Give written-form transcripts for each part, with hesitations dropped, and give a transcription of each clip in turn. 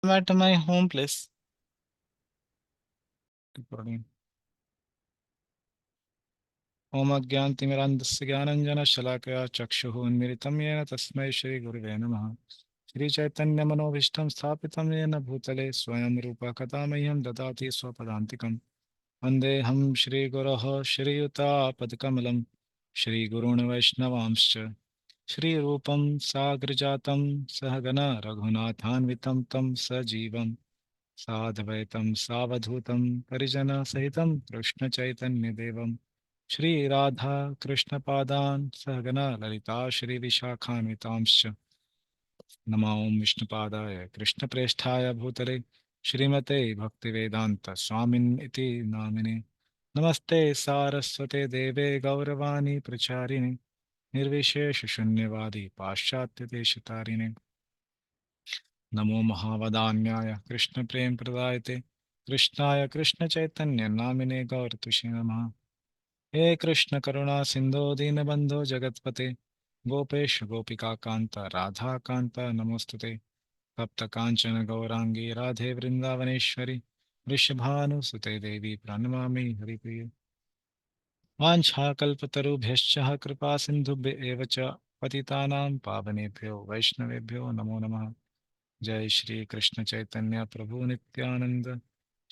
I'm at my home place. Recording. Om Agyantimirandasya Gyananjana Shalakaya Chakshuhu Unmiritam Yena Tasmai Shri Gurave Namaha. Shri Chaitanya Manobhishtam Sthapitam Yena Bhutale Swayam Rupa Katamayam Dadati Swapadantikam. Vandeham Shri Guroho Shri Yuta Padkamalam Shri Guruna Vaishnavamscha Shri Rupam Sagrajatam Sahagana Raghunathanvitam Tam Sajivam Sadvaitam Savadhutam Parijana Sahitam Krishna Chaitanya Devam Shri Radha Krishna Padan Sahagana Lalita Shri Vishakhanvitamscha Namo Om Vishnupadaya Krishna Presthaya Bhutale Shrimate Bhaktivedanta Swamin Iti Namine Namaste Saraswate Deve Gauravani Pracharini Nirvishesha Shunyavadi Paschatya Deshatarine नमो महावदान्याय कृष्ण प्रेम प्रदायते कृष्णाय कृष्ण चैतन्य नामिने गौरतुषे नमः हे कृष्ण करुणा सिंधो दीनबंधो जगतपते गोपेश गोपिका कांत राधा कांत नमोस्तुते तप्त कांचन गौरांगी राधे वृंदावनेश्वरी वृषभानुसुते देवी प्रणमामि हरिप्रिय वाञ्छाकल्पतरुभ्यश्च कृपा सिन्धुभ्य एव च पतितानां पावनेभ्यो वैष्णवेभ्यो नमो नमः जय श्री कृष्ण चैतन्य प्रभु नित्यानंद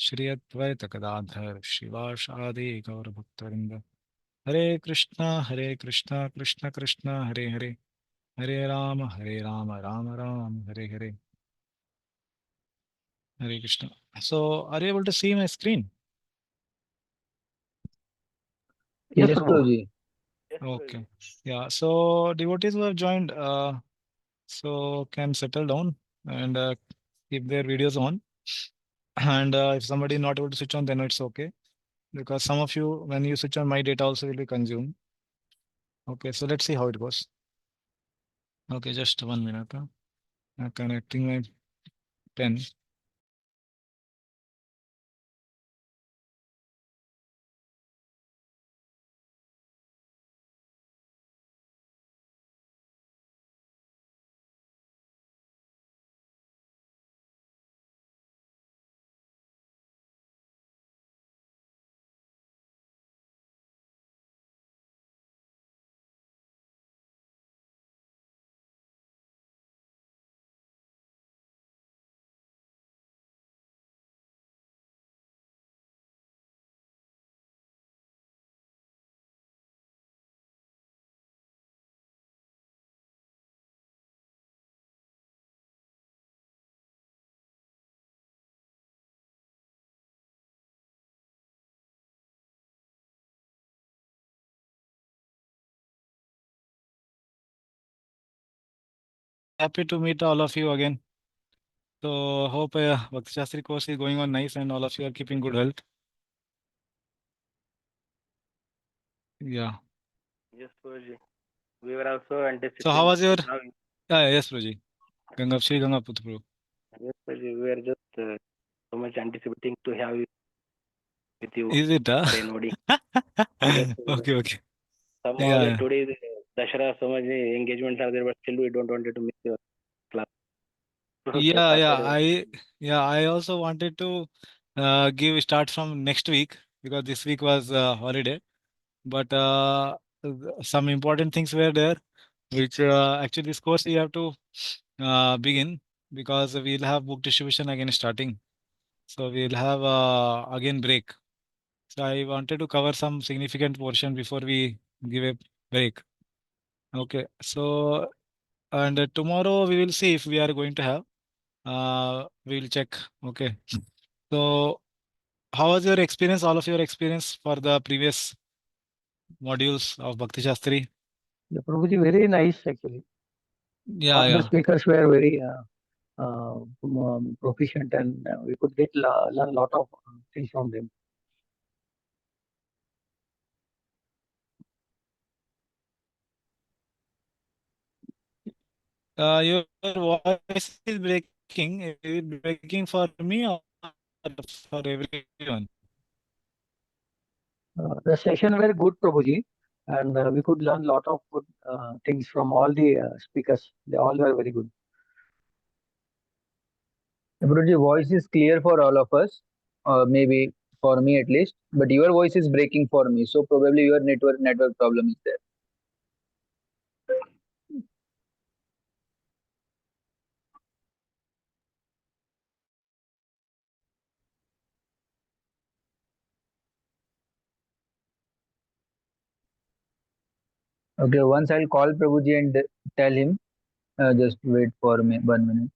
श्री अद्वैत गदाधर शिवाश आदि गौर भक्तवृंद हरे Krishna Krishna Krishna Hare Hare Hare Ram Ram Ram Hare Hare Hare Krishna. So are you able to see my screen? Yes, Yes, Prabhu. Prabhuji. Okay. Yeah. So devotees who have joined, so can settle down and keep their videos on. And if somebody not able to switch on, then it's okay. Because some of you, when you switch on, my data also will be consumed. Okay, so let's see how it goes. Okay, just 1 minute. I'm connecting my pen. Happy to meet all of you again. So hope Bhakti Shastri course is going on nice and all of you are keeping good health. Yeah. Yes, Prabhuji. We were also So how anticipating was your? now. Yes, Proji. Ganga Shri Ganga Putru. Yes, Prabhuji, we were just so much anticipating to have you with you Is it? for a nodi. Yes, Prabhuji. Okay, okay. Somehow Yeah, that yeah. today is Dashara, so many engagements are there, but still we don't want to miss your class. So Yeah, thought yeah. that I also wanted to give start from next week because this week was holiday. But some important things were there, which actually this course we have to begin because we'll have book distribution again starting. So we'll have again break. So I wanted to cover some significant portion before we give a break. Okay. So and tomorrow we will see if we are going to have. We'll check. Okay. So how was your experience? All of your experience for the previous modules of Bhakti Shastri? The Prabhuji, very nice actually. Yeah, All the yeah. speakers were very proficient, and we could learn a lot of things from them. Your voice is breaking. Is it breaking for me or for everyone? The session were good, Prabhuji, and we could learn a lot of good things from all the speakers. They all were very good. Guruji, voice is clear for all of us, maybe for me at least, but your voice is breaking for me, so probably your network problem is there. Okay, once I'll call Prabhuji and tell him, just wait for me 1 minute.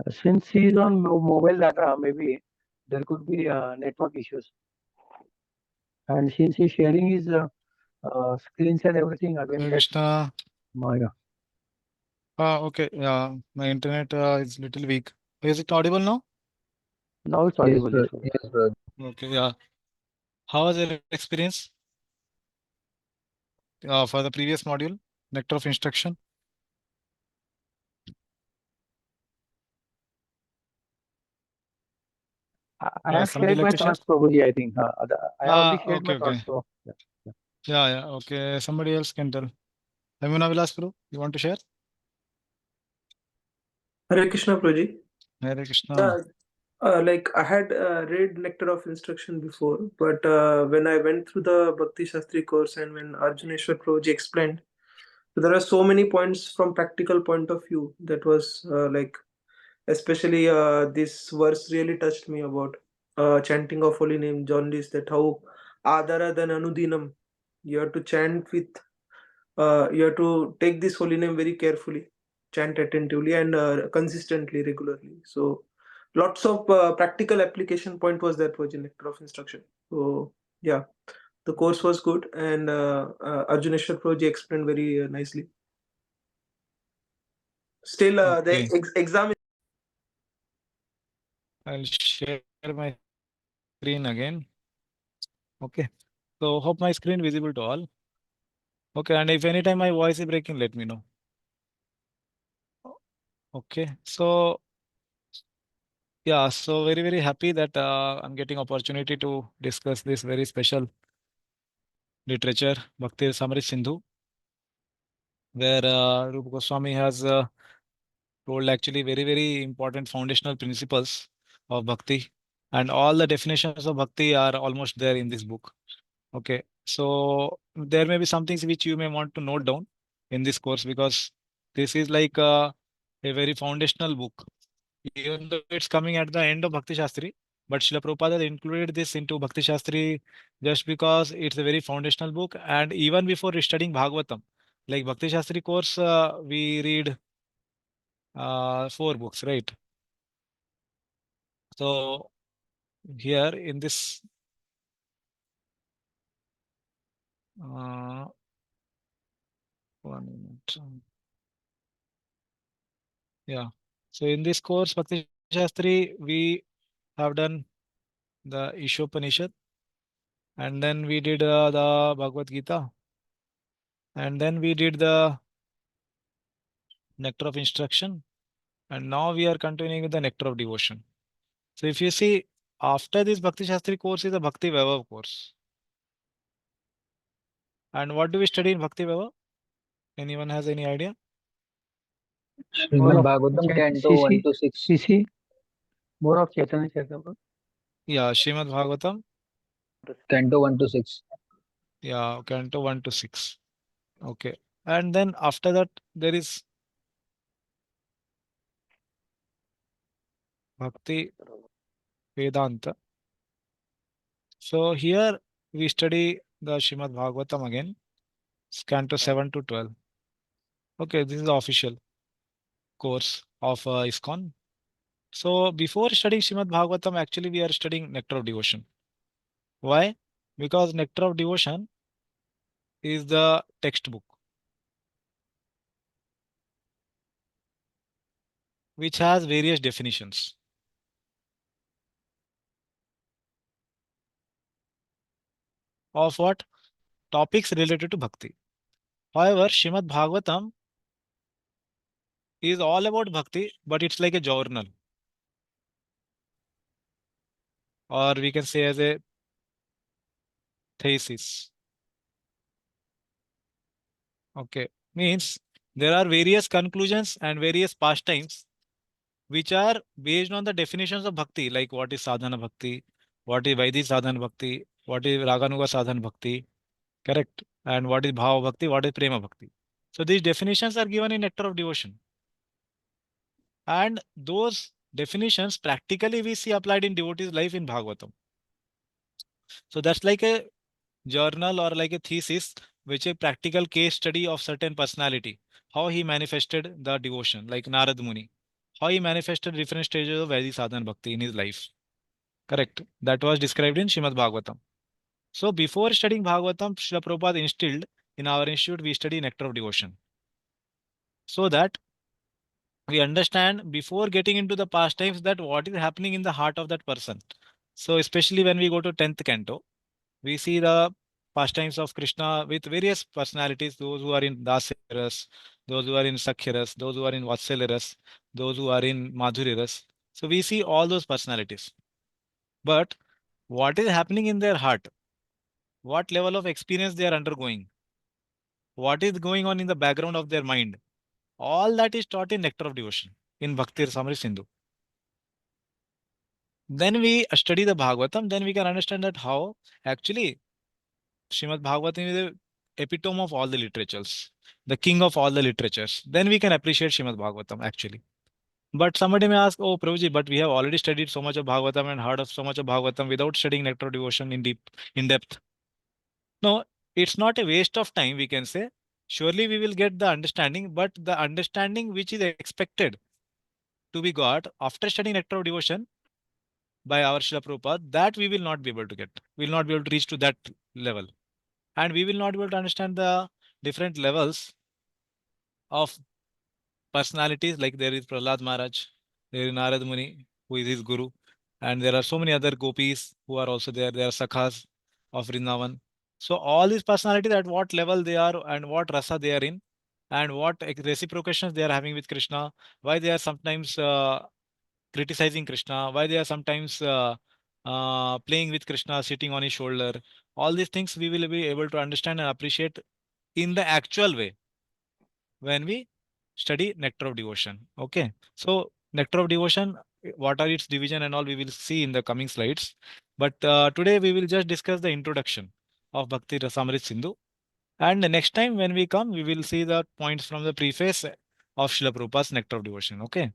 Since he's on mobile data, maybe there could be network issues. And since he's sharing his screens and everything again, Hare that's Krishna. Maya. Okay. Yeah, my internet is little weak. Is it audible now? Now it's audible. Yes, sir. Yes, sir. Okay. Yeah. How was your experience for the previous module, nectar of instruction? I have Somebody shared like my to share? thoughts, Prabhuji, I think. I have already shared Okay. my Okay. thoughts. So, yeah. Yeah. Yeah. Okay. Somebody else can tell. Yamuna Vilas Prabhu, you want to share? Hare Krishna, Prabhuji. Hare Krishna. Yeah, like I had read Nectar of Instruction before, but when I went through the Bhakti Shastri course and when Arjuneshwar Prabhuji explained, so there are so many points from practical point of view that was like, especially this verse really touched me about chanting of holy name. John Lees, that how adara than anudinam, you have to chant with, you have to take this holy name very carefully, chant attentively and consistently, regularly. So lots of practical application point was that was in Nectar of Instruction. So yeah, the course was good, and Arjuneshwar Prabhuji explained very nicely. Still, the Okay. exam. I'll share my screen again. Okay. So hope my screen visible to all. Okay. And if anytime my voice is breaking, let me know. Okay. So yeah, so very happy that I'm getting opportunity to discuss this very special literature, Bhakti Rasamrita Sindhu, where Rupa Goswami has told actually very important foundational principles of bhakti, and all the definitions of bhakti are almost there in this book. Okay, so there may be some things which you may want to note down in this course, because this is like a very foundational book, even though it's coming at the end of Bhakti Shastri. But Srila Prabhupada included this into Bhakti Shastri just because it's a very foundational book. And even before studying Bhagavatam, like Bhakti Shastri course, we read 4 books, right? So here in this, uh, 1 minute. Yeah. So in this course, Bhakti Shastri, we have done the Ishopanishad, and then we did the Bhagavad Gita, and then we did the Nectar of Instruction, and now we are continuing with the Nectar of Devotion. So if you see, after this Bhakti Shastri course is a Bhakti Vaibhav course. And what do we study in Bhakti Vaibhav? Anyone has any idea? Srimad Bhagavatam, Canto 1 to 6. CC, more of Chaitanya Charitamrita. Yeah, Srimad Bhagavatam. Canto 1 to 6. Yeah, Canto 1 to 6. Okay. And then after that, there is Bhakti Vedanta. So here we study the Srimad Bhagavatam again. It's Canto 7 to 12. Okay, this is the official course of ISKCON. So before studying Srimad Bhagavatam, actually we are studying Nectar of Devotion. Why? Because Nectar of Devotion is the textbook which has various definitions of what? Topics related to Bhakti. However, Srimad Bhagavatam is all about Bhakti, but it's like a journal, or we can say as a thesis. Okay, means there are various conclusions and various pastimes which are based on the definitions of bhakti, like what is sadhana bhakti, what is Vaidhi sadhana bhakti, what is Raganuga sadhana bhakti, correct? And what is bhava bhakti, what is prema bhakti. So these definitions are given in Nectar of Devotion. And those definitions practically we see applied in devotees' life in Bhagavatam. So that's like a journal or like a thesis, which a practical case study of certain personality, how he manifested the devotion, like Narad Muni, how he manifested different stages of Vaidhi sadhana bhakti in his life. Correct. That was described in Shrimad Bhagavatam. So before studying Bhagavatam, Srila Prabhupada instilled in our institute, we study Nectar of Devotion. So that we understand before getting into the pastimes that what is happening in the heart of that person. So especially when we go to 10th canto, we see the pastimes of Krishna with various personalities, those who are in Dasiras, those who are in Sakhiras, those who are in Vatsalaras, those who are in Madhuriras. So we see all those personalities. But what is happening in their heart? What level of experience they are undergoing? What is going on in the background of their mind? All that is taught in Nectar of Devotion, in Bhakti Rasamrita Sindhu. Then we study the Bhagavatam, then we can understand that how actually Srimad Bhagavatam is the epitome of all the literatures, the king of all the literatures. Then we can appreciate Srimad Bhagavatam actually. But somebody may ask, oh Prabhuji, but we have already studied so much of Bhagavatam and heard of so much of Bhagavatam without studying Nectar of Devotion in depth. No, it's not a waste of time, we can say. Surely we will get the understanding, but the understanding which is expected to be got after studying Nectar of Devotion by our Srila Prabhupada, that we will not be able to get. We will not be able to reach to that level. And we will not be able to understand the different levels of personalities. Like there is Prahlad Maharaj, there is Narad Muni, who is his guru, and there are so many other gopis who are also there. There are Sakhas of Vrindavan. So all these personalities, at what level they are and what rasa they are in, and what reciprocations they are having with Krishna, why they are sometimes criticizing Krishna, why they are sometimes playing with Krishna, sitting on his shoulder. All these things we will be able to understand and appreciate in the actual way when we study Nectar of Devotion. Okay. So Nectar of Devotion, what are its division and all we will see in the coming slides. But today we will just discuss the introduction of Bhakti Rasamrit Sindhu. And the next time when we come, we will see the points from the preface of Srila Prabhupada's Nectar of Devotion. Okay.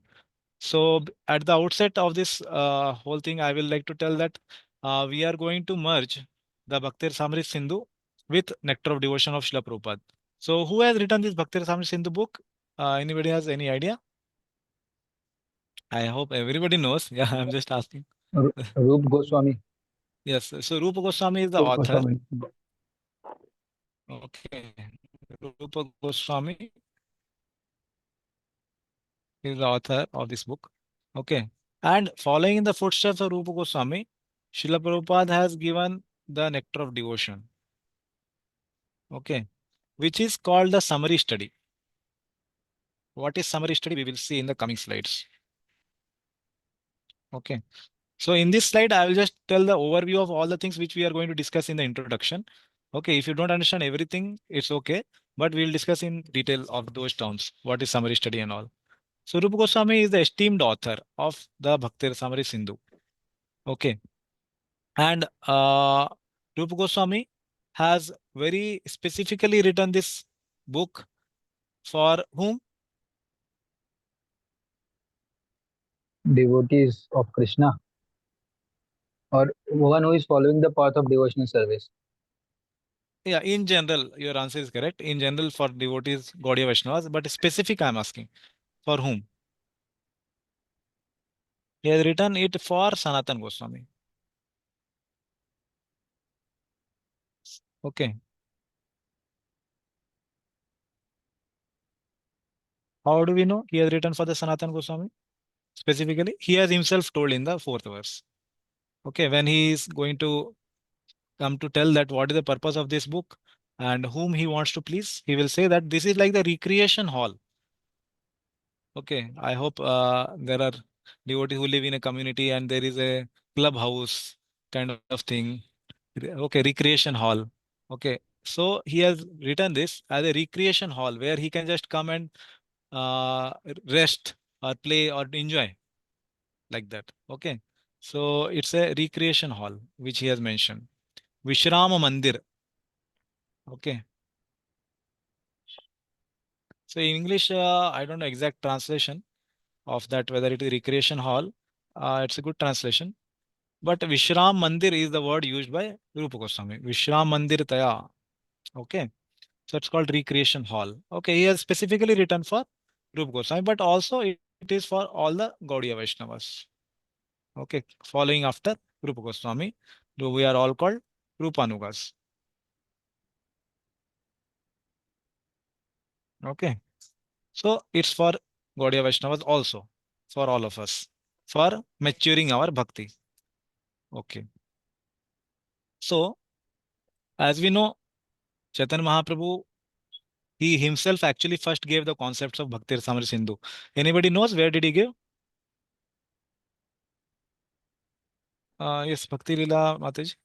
So at the outset of this whole thing, I will like to tell that we are going to merge the Bhakti Rasamrit Sindhu with Nectar of Devotion of Srila Prabhupada. So who has written this Bhakti Rasamrita Sindhu book? Anybody has any idea? I hope everybody knows. Yeah, I'm just asking. Rup Goswami. Yes. So Rupa Goswami is the Rup author. Goswami. Okay. Rupa Goswami is the author of this book. Okay. And following in the footsteps of Rupa Goswami, Srila Prabhupada has given the Nectar of Devotion. Okay. Which is called the summary study. What is summary study? We will see in the coming slides. Okay. So in this slide, I will just tell the overview of all the things which we are going to discuss in the introduction. Okay, if you don't understand everything, it's okay. But we'll discuss in detail of those terms. What is summary study and all. So Rupa Goswami is the esteemed author of the Bhakti Rasamrita Sindhu. Okay. And Rupa Goswami has very specifically written this book for whom? Devotees of Krishna, or one who is following the path of devotional service. Yeah, in general, your answer is correct. In general, for devotees, Gaudiya Vaishnavas, but specific, I'm asking for whom? He has written it for Sanatan Goswami. Okay. How do we know he has written for the Sanatan Goswami? Specifically, he has himself told in the fourth verse. Okay, when he is going to come to tell that what is the purpose of this book and whom he wants to please, he will say that this is like the recreation hall. Okay, I hope there are devotees who live in a community and there is a clubhouse kind of thing. Okay, recreation hall. Okay, so he has written this as a recreation hall where he can just come and uh, rest or play or enjoy. like that. Okay. So it's a recreation hall, which he has mentioned. Vishrama Mandir. Okay. So in English, I don't know exact translation of that, whether it is recreation hall. It's a good translation. But Vishram Mandir is the word used by Rupa Goswami. Vishram Mandir Taya. Okay. So it's called recreation hall. Okay. He has specifically written for Rupa Goswami, but also it is for all the Gaudiya Vaishnavas. Okay. Following after Rupa Goswami. We are all called Rupanugas. Okay. So it's for Gaudiya Vaishnavas also, for all of us, for maturing our bhakti. Okay. So as we know, Chaitanya Mahaprabhu, he himself actually first gave the concepts of Bhakti Rasamrita Sindhu. Anybody knows where did he give? Yes, Bhakti Lila Mataji.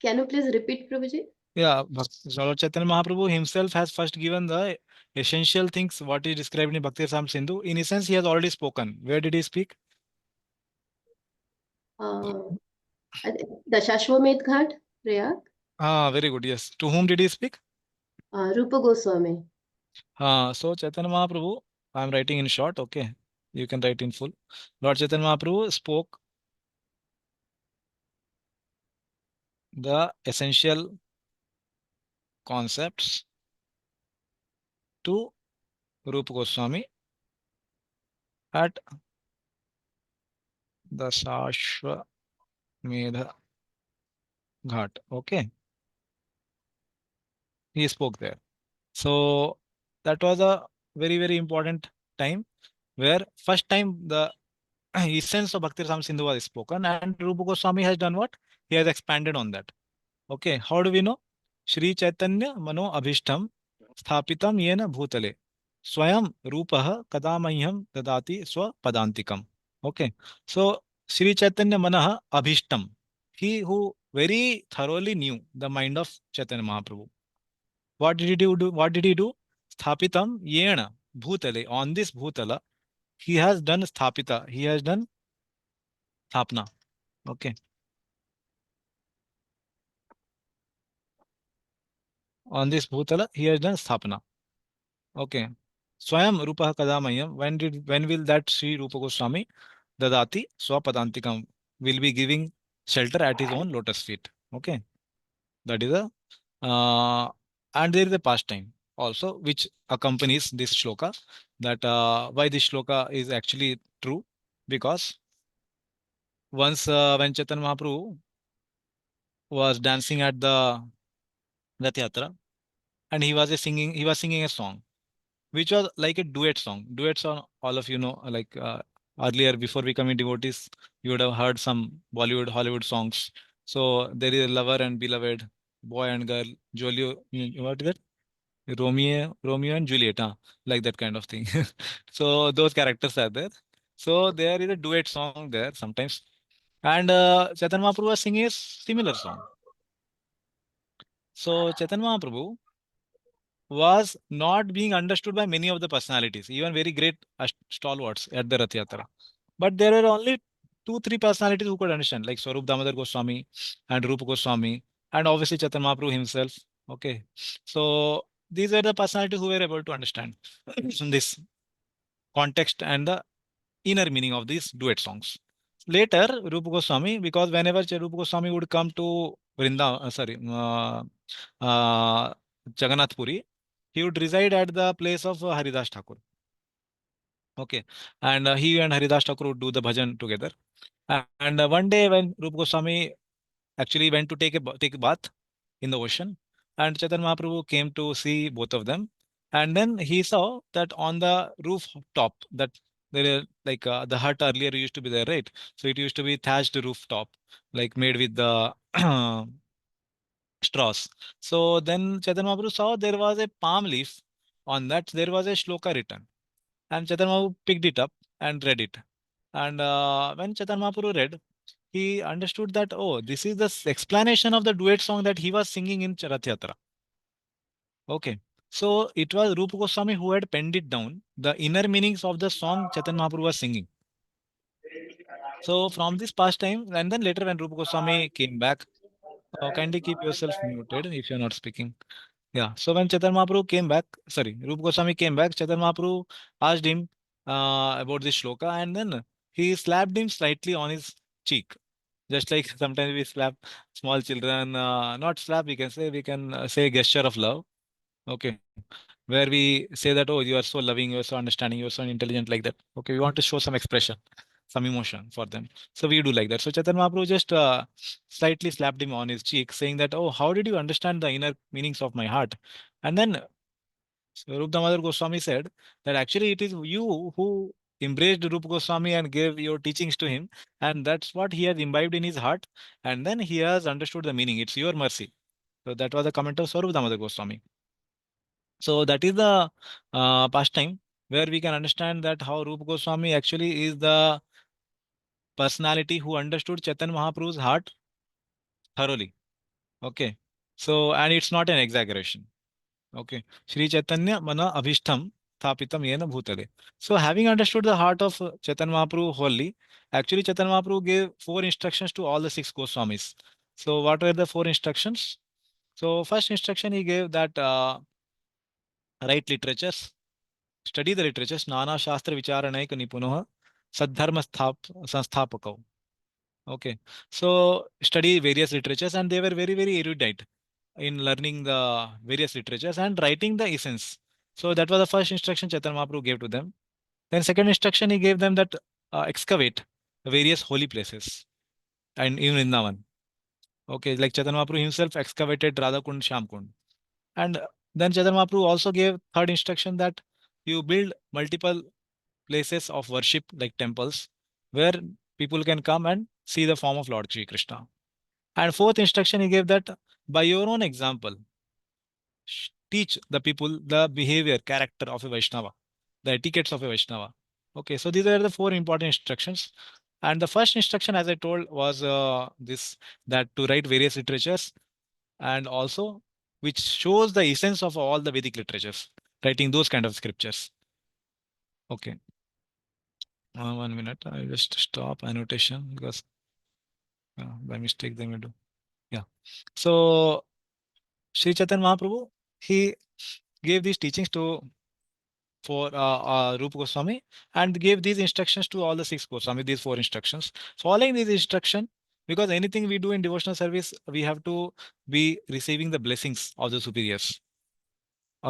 Can you please repeat, Prabhuji? Yeah, Lord Chaitanya Mahaprabhu himself has first given the essential things what is described in Bhakti Rasamrita Sindhu. In essence, he has already spoken. Where did he speak? Dashashwamedh Ghat, Prayag. Very good. Yes. To whom did he speak? Rupa Goswami. So Chaitanya Mahaprabhu, I am writing in short. Okay, you can write in full. Lord Chaitanya Mahaprabhu spoke the essential concepts to Rupa Goswami at the Shashwamedha Ghat. Okay, he spoke there. So that was a very, very important time where first time the essence of Bhakti Rasamrita Sindhu was spoken, and Rupa Goswami has done what? He has expanded on that. Okay, how do we know? Shri Chaitanya Mano Abhishtam Sthapitam Yena Bhutale Swayam Rupah Kadamahyam Dadati Swa Padantikam. Okay, so Shri Chaitanya Manaha Abhishtam, he who very thoroughly knew the mind of Chaitanya Mahaprabhu. What did he do? What did he do? Sthapitam Yena Bhutale. On this Bhutala, he has done Sthapita. He has done Sthapna. Okay. On this Bhutala, he has done Sthapana. Okay. Swayam Rupa Kadamayam. When will that Sri Rupa Goswami Dadati Swapadantikam will be giving shelter at his own lotus feet? Okay. That is a and there is a pastime also which accompanies this shloka. That why this shloka is actually true, because once when Chaitanya Mahaprabhu was dancing at the Rath Yatra, and he was singing a song which was like a duet song. Duet song, all of you know, like earlier before becoming devotees, you would have heard some Bollywood, Hollywood songs. So there is a lover and beloved, boy and girl, Jolio, what is it? Romeo and Juliet, like that kind of thing. So those characters are there. So there is a duet song there sometimes. And Chaitanya Mahaprabhu was singing a similar song. So Chaitanya Mahaprabhu was not being understood by many of the personalities, even very great stalwarts at the Rath Yatra. But there were only two, three personalities who could understand, like Swarup Damodar Goswami and Rupa Goswami, and obviously Chaitanya Mahaprabhu himself. Okay. So these were the personalities who were able to understand this context and the inner meaning of these duet songs. Later, Rupa Goswami, because whenever Rupa Goswami would come to Jagannath Puri, he would reside at the place of Haridas Thakur. Okay, and he and Haridas Thakur would do the bhajan together. And one day, when Rupa Goswami actually went to take a bath in the ocean, and Chaitanya Mahaprabhu came to see both of them, and then he saw that on the rooftop that there is like the hut earlier used to be there, right? So it used to be thatched rooftop, like made with the straws. So then Chaitanya Mahaprabhu saw there was a palm leaf. On that there was a shloka written, and Chaitanya Mahaprabhu picked it up and read it. And when Chaitanya Mahaprabhu read, he understood that, oh, this is the explanation of the duet song that he was singing in Rath Yatra. Okay. So it was Rupa Goswami who had penned it down, the inner meanings of the song Chaitanya Mahaprabhu was singing. So from this past time, and then later when Rupa Goswami came back, kindly keep yourself muted if you're not speaking. Yeah. So when Chaitanya Mahaprabhu came back, sorry, Rupa Goswami came back, Chaitanya Mahaprabhu asked him about this shloka, and then he slapped him slightly on his cheek. Just like sometimes we slap small children, not slap, we can say gesture of love. Okay. Where we say that, oh, you are so loving, you are so understanding, you are so intelligent, like that. Okay. We want to show some expression, some emotion for them. So we do like that. So Chaitanya Mahaprabhu just slightly slapped him on his cheek, saying that, oh, how did you understand the inner meanings of my heart? And then so Rup Damodar Goswami said that actually it is you who embraced Rupa Goswami and gave your teachings to him, and that's what he has imbibed in his heart, and then he has understood the meaning. It's your mercy. So that was the comment of Swarup Damodar Goswami. So that is the pastime where we can understand that how Rupa Goswami actually is the personality who understood Chaitanya Mahaprabhu's heart thoroughly. Okay. So, and it's not an exaggeration. Okay. Shri Chaitanya Mana Abhishtam Thapitam Yena Bhutale. So, having understood the heart of Chaitanya Mahaprabhu wholly, actually Chaitanya Mahaprabhu gave 4 instructions to all the 6 Goswamis. So, what were the 4 instructions? So, first instruction he gave that write literatures, study the literatures, Nana Shastra Vicharanaik Nipunoha, Sadharma Sansthapakoh. Okay. So, study various literatures, and they were very, very erudite in learning the various literatures and writing the essence. So that was the first instruction Chaitanya Mahaprabhu gave to them. Then second instruction he gave them that excavate various holy places and even Vrindavan. Okay, like Chaitanya Mahaprabhu himself excavated Radhakund, Shyamkund. And then Chaitanya Mahaprabhu also gave third instruction that you build multiple places of worship like temples where people can come and see the form of Lord Sri Krishna. And fourth instruction he gave that by your own example, teach the people the behavior, character of a Vaishnava, the etiquettes of a Vaishnava. Okay, so these are the 4 important instructions. And the first instruction, as I told, was this that to write various literatures and also which shows the essence of all the Vedic literatures, writing those kind of scriptures. Okay. 1 minute. I just stop annotation because by mistake they may do. Yeah. So Sri Chaitanya Mahaprabhu, he gave these teachings to for Rupa Goswami and gave these instructions to all the 6 Goswami, these 4 instructions. Following these instruction, because anything we do in devotional service, we have to be receiving the blessings of the superiors.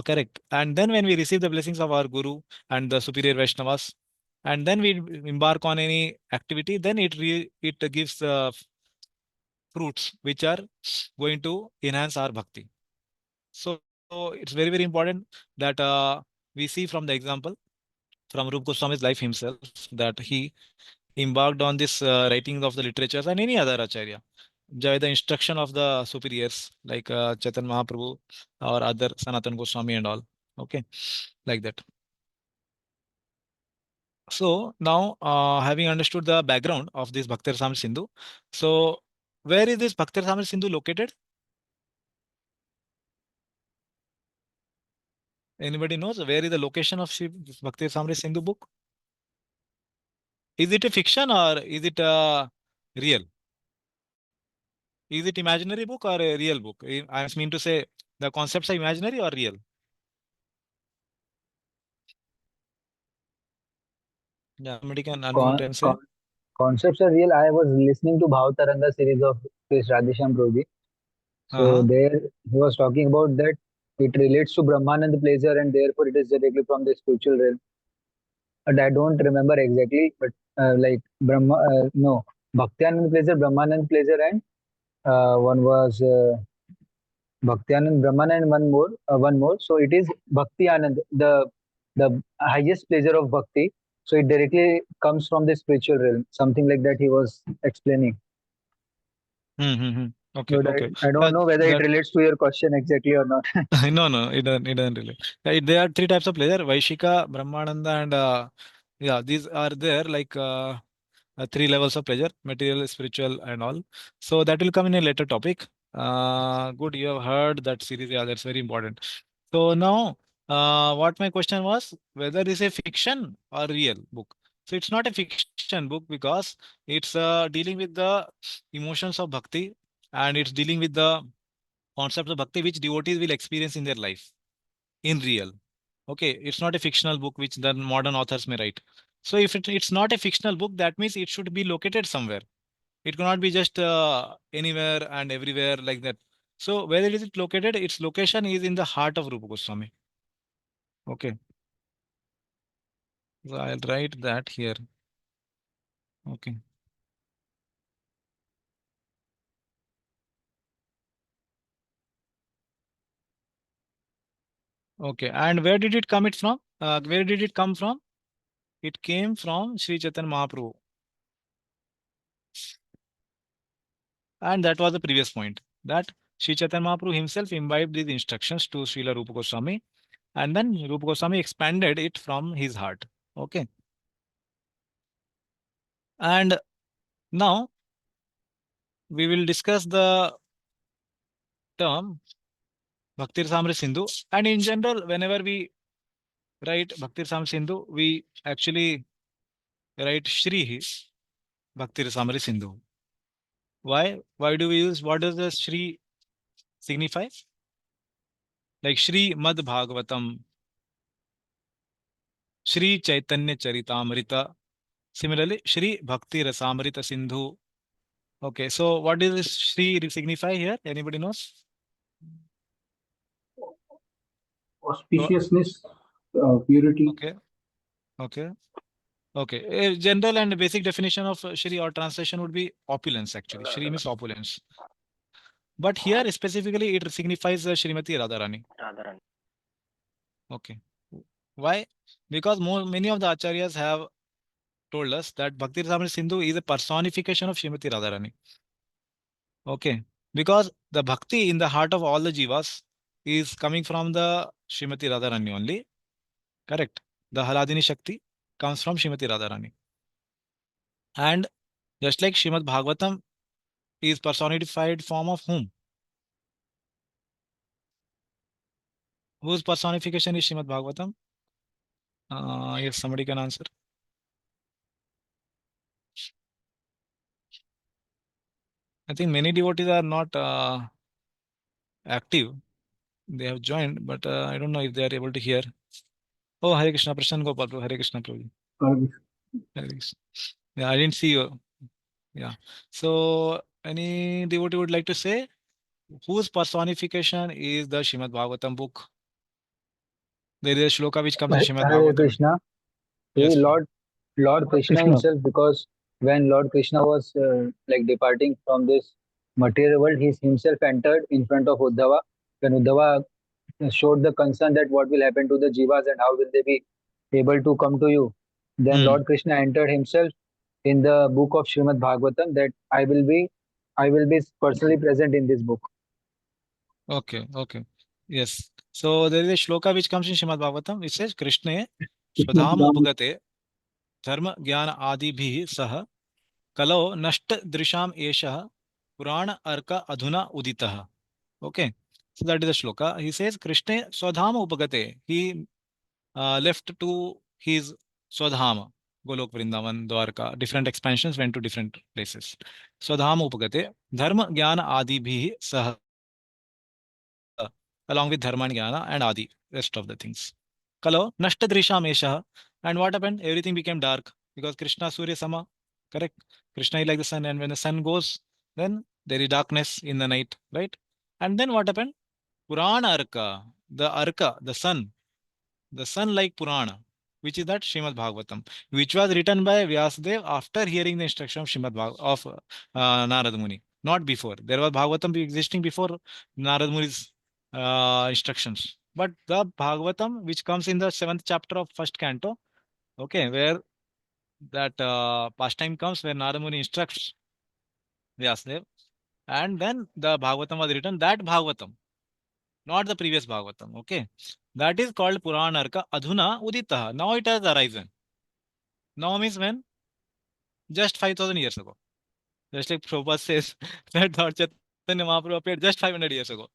Correct. And then when we receive the blessings of our Guru and the superior Vaishnavas, and then we embark on any activity, then it gives fruits which are going to enhance our bhakti. So it's very, very important that we see from the example from Rup Goswami's life himself that he embarked on this writing of the literatures and any other acharya by the instruction of the superiors like Chaitanya Mahaprabhu or other Sanatan Goswami and all. Okay, like that. So now, having understood the background of this Bhakti Rasamrita Sindhu, so where is this Bhakti Rasamrita Sindhu located? Anybody knows where is the location of this Bhakti Rasamrita Sindhu book? Is it a fiction or is it real? Is it imaginary book or a real book? I mean to say the concepts are imaginary or real? Yeah, somebody can unmute Con- and say. con- Concepts are real. I was listening to Bhavataranga series of Chris Radhisham Prabhuji. So Uh-huh. there he was talking about that it relates to Brahmanand pleasure and therefore it is directly from the spiritual realm. But I don't remember exactly, but like no, Bhaktianand pleasure, Brahmanand pleasure, and one was Bhaktianand Brahmanand, and one more. So it is Bhakti Anand, the highest pleasure of bhakti. So it directly comes from the spiritual realm, something like that he was explaining. Mm-hmm. Okay, But okay. I don't That know whether it that relates to your question exactly or not. no, no, it doesn't really. There are 3 types of pleasure: Vaishika, Brahmananda, and yeah, these are there like 3 levels of pleasure: material, spiritual, and all. So that will come in a later topic. Good, you have heard that series. Yeah, that's very important. So now, what my question was, whether it's a fiction or real book. So it's not a fiction book because it's dealing with the emotions of bhakti, and it's dealing with the concepts of bhakti which devotees will experience in their life in real. Okay, it's not a fictional book which the modern authors may write. So if it's not a fictional book, that means it should be located somewhere. It cannot be just anywhere and everywhere like that. So where is it located? Its location is in the heart of Rupa Goswami. Okay, so I'll write that here. Okay. Okay, and where did it come it from? Where did it come from? It came from Sri Chaitanya Mahaprabhu. And that was the previous point, that Sri Chaitanya Mahaprabhu himself imbibed these instructions to Srila Rupa Goswami, and then Rupa Goswami expanded it from his heart. Okay. And now we will discuss the term Bhakti Rasamrita Sindhu. And in general, whenever we write Bhakti Rasamrita Sindhu, we actually write Shri Bhakti Rasamrita Sindhu. Why? Why do we use, what does the Shri signify? Like Shri Mad Bhagavatam, Shri Chaitanya Charitamrita. Similarly, Shri Bhakti Rasamrita Sindhu. Okay, so what does this Shri signify here? Anybody knows? Auspiciousness, purity. Okay, okay, okay. A general and basic definition of Shri or translation would be opulence actually. Shri means opulence. But here specifically it signifies Srimati Radharani. Radharan. Okay. Why? Because many of the acharyas have told us that Bhakti Rasamrita Sindhu is a personification of Srimati Radharani. Okay. Because the bhakti in the heart of all the jivas is coming from the Srimati Radharani only. Correct. The Haladini Shakti comes from Srimati Radharani. And just like Srimad Bhagavatam is personified form of whom? Whose personification is Srimad Bhagavatam? Yes, somebody can answer. I think many devotees are not active. They have joined, but I don't know if they are able to hear. Oh, Hare Krishna, Prashan Gopal Prabhu, Hare Krishna Prabhu. Hare Krishna. Yeah, I didn't see you. Yeah. So, any devotee would like to say whose personification is the Srimad Bhagavatam book? There is a shloka which comes in Srimad Hare Bhagavatam. Krishna. Yes, please. Lord Krishna himself, because when Lord Krishna was like departing from this material world, he himself entered in front of Uddhava. When Uddhava showed the concern that what will happen to the jivas and how will they be able to come to you, then Lord Krishna entered himself in the book of Srimad Bhagavatam, that I will be personally present in this book. Okay, okay. Yes. So there is a shloka which comes in Srimad Bhagavatam. It says, Krishna Swadham Upagate Dharma Jnana Adi Bhi Sah Kalo Nashta Drisham Esha Purana Arka Adhuna Uditaha. Okay. So that is the shloka. He says, Krishna Swadham Upagate. He left to his Swadhama, Golok Vrindavan, Dwarka. Different expansions went to different places. Swadhama Upagate Dharma Jnana Adi Bhi Sah, along with Dharma and Jnana and Adi, rest of the things. Kalo, Nashta Drisham Esha. And what happened? Everything became dark because Krishna Surya Sama. Correct? Krishna is like the sun, and when the sun goes, then there is darkness in the night, right? And then what happened? Purana Arka, the sun like Purana, which is that Srimad Bhagavatam, which was written by Vyasadeva after hearing the instruction of Narad Muni, not before. There was Bhagavatam existing before Narad Muni's instructions. But the Bhagavatam, which comes in the 7th chapter of first canto, okay, where that pastime comes, where Narad Muni instructs Vyasadeva, and then the Bhagavatam was written, that Bhagavatam, not the previous Bhagavatam, okay? That is called Puranarka Adhuna Uditaha. Now it has arisen. Now means when? Just 5,000 years ago. Just like Prabhupada says that Lord Chaitanya Mahaprabhu appeared just 500 years ago.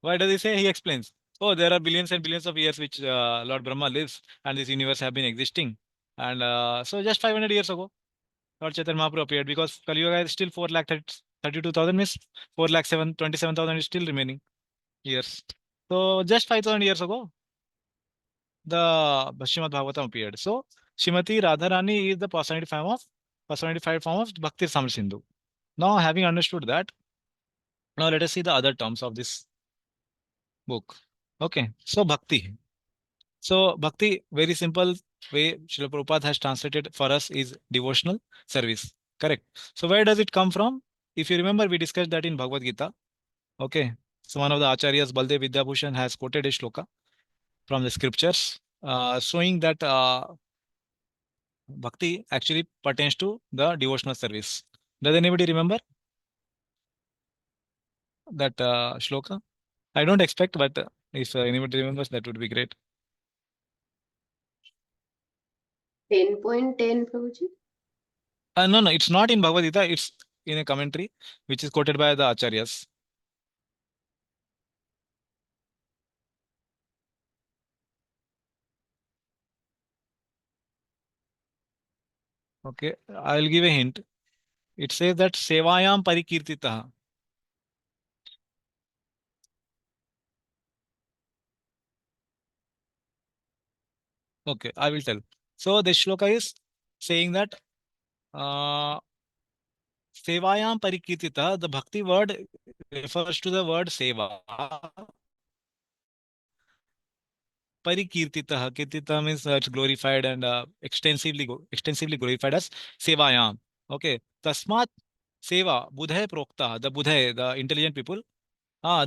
Why does he say? He explains. Oh, there are billions and billions of years which Lord Brahma lives, and this universe have been existing. And so just 500 years ago, Lord Chaitanya Mahaprabhu appeared, because Kali Yuga is still 4 lakh 32,000, means 4 lakh 27,000 is still remaining years. So just 5,000 years ago, the Srimad Bhagavatam appeared. So Srimati Radharani is the personified form of Bhakti Samar Sindhu. Now, having understood that, now let us see the other terms of this book. Okay, so Bhakti. So Bhakti, very simple way Srila Prabhupada has translated for us, is devotional service. Correct. So where does it come from? If you remember, we discussed that in Bhagavad Gita. Okay. So one of the acharyas, Baldev Vidyabhushan, has quoted a shloka from the scriptures, showing that Bhakti actually pertains to the devotional service. Does anybody remember that shloka? I don't expect, but if anybody remembers, that would be great. 10.10, Prabhuji. No, it's not in Bhagavad Gita. It's in a commentary which is quoted by the acharyas. Okay, I'll give a hint. It says that Sevayam Parikirtitaha. Okay, I will tell. So the shloka is saying that uh, Sevayam Parikirtitaha, the Bhakti word refers to the word Seva. Parikirtitaha. Kirtita means it's glorified and extensively glorified as Sevayam. Okay, Tasmat Seva, Budhay Prokta, the Budhay, the intelligent people,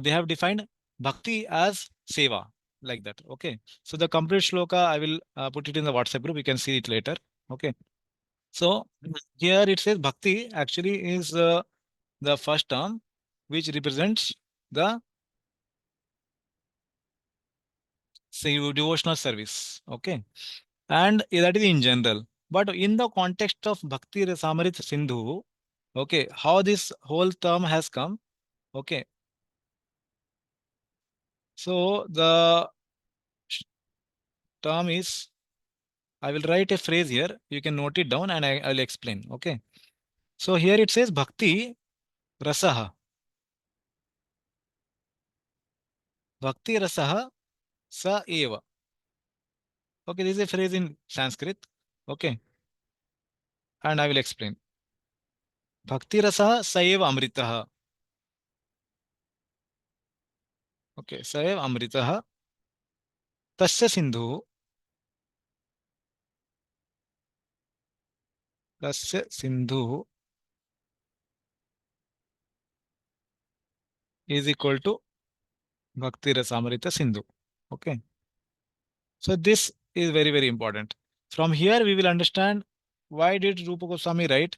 they have defined Bhakti as Seva, like that. Okay. So the complete shloka, I will put it in the WhatsApp group. You can see it later. Okay. So here it says Bhakti actually is the first term which represents the devotional service. Okay. And that is in general. But in the context of Bhakti Rasamrit Sindhu, okay, how this whole term has come. Okay. So the term is, I will write a phrase here. You can note it down and I will explain. Okay. So here it says Bhakti Rasaha. Bhakti Rasaha Sa Eva. Okay, this is a phrase in Sanskrit. Okay. And I will explain. Bhakti Rasaha Sa Eva Amritaha. Okay. Sa Eva Amritaha. Tasya Sindhu. Tasya Sindhu is equal to Bhakti Rasamrita Sindhu. Okay. So this is very, very important. From here, we will understand why did Rupa Goswami write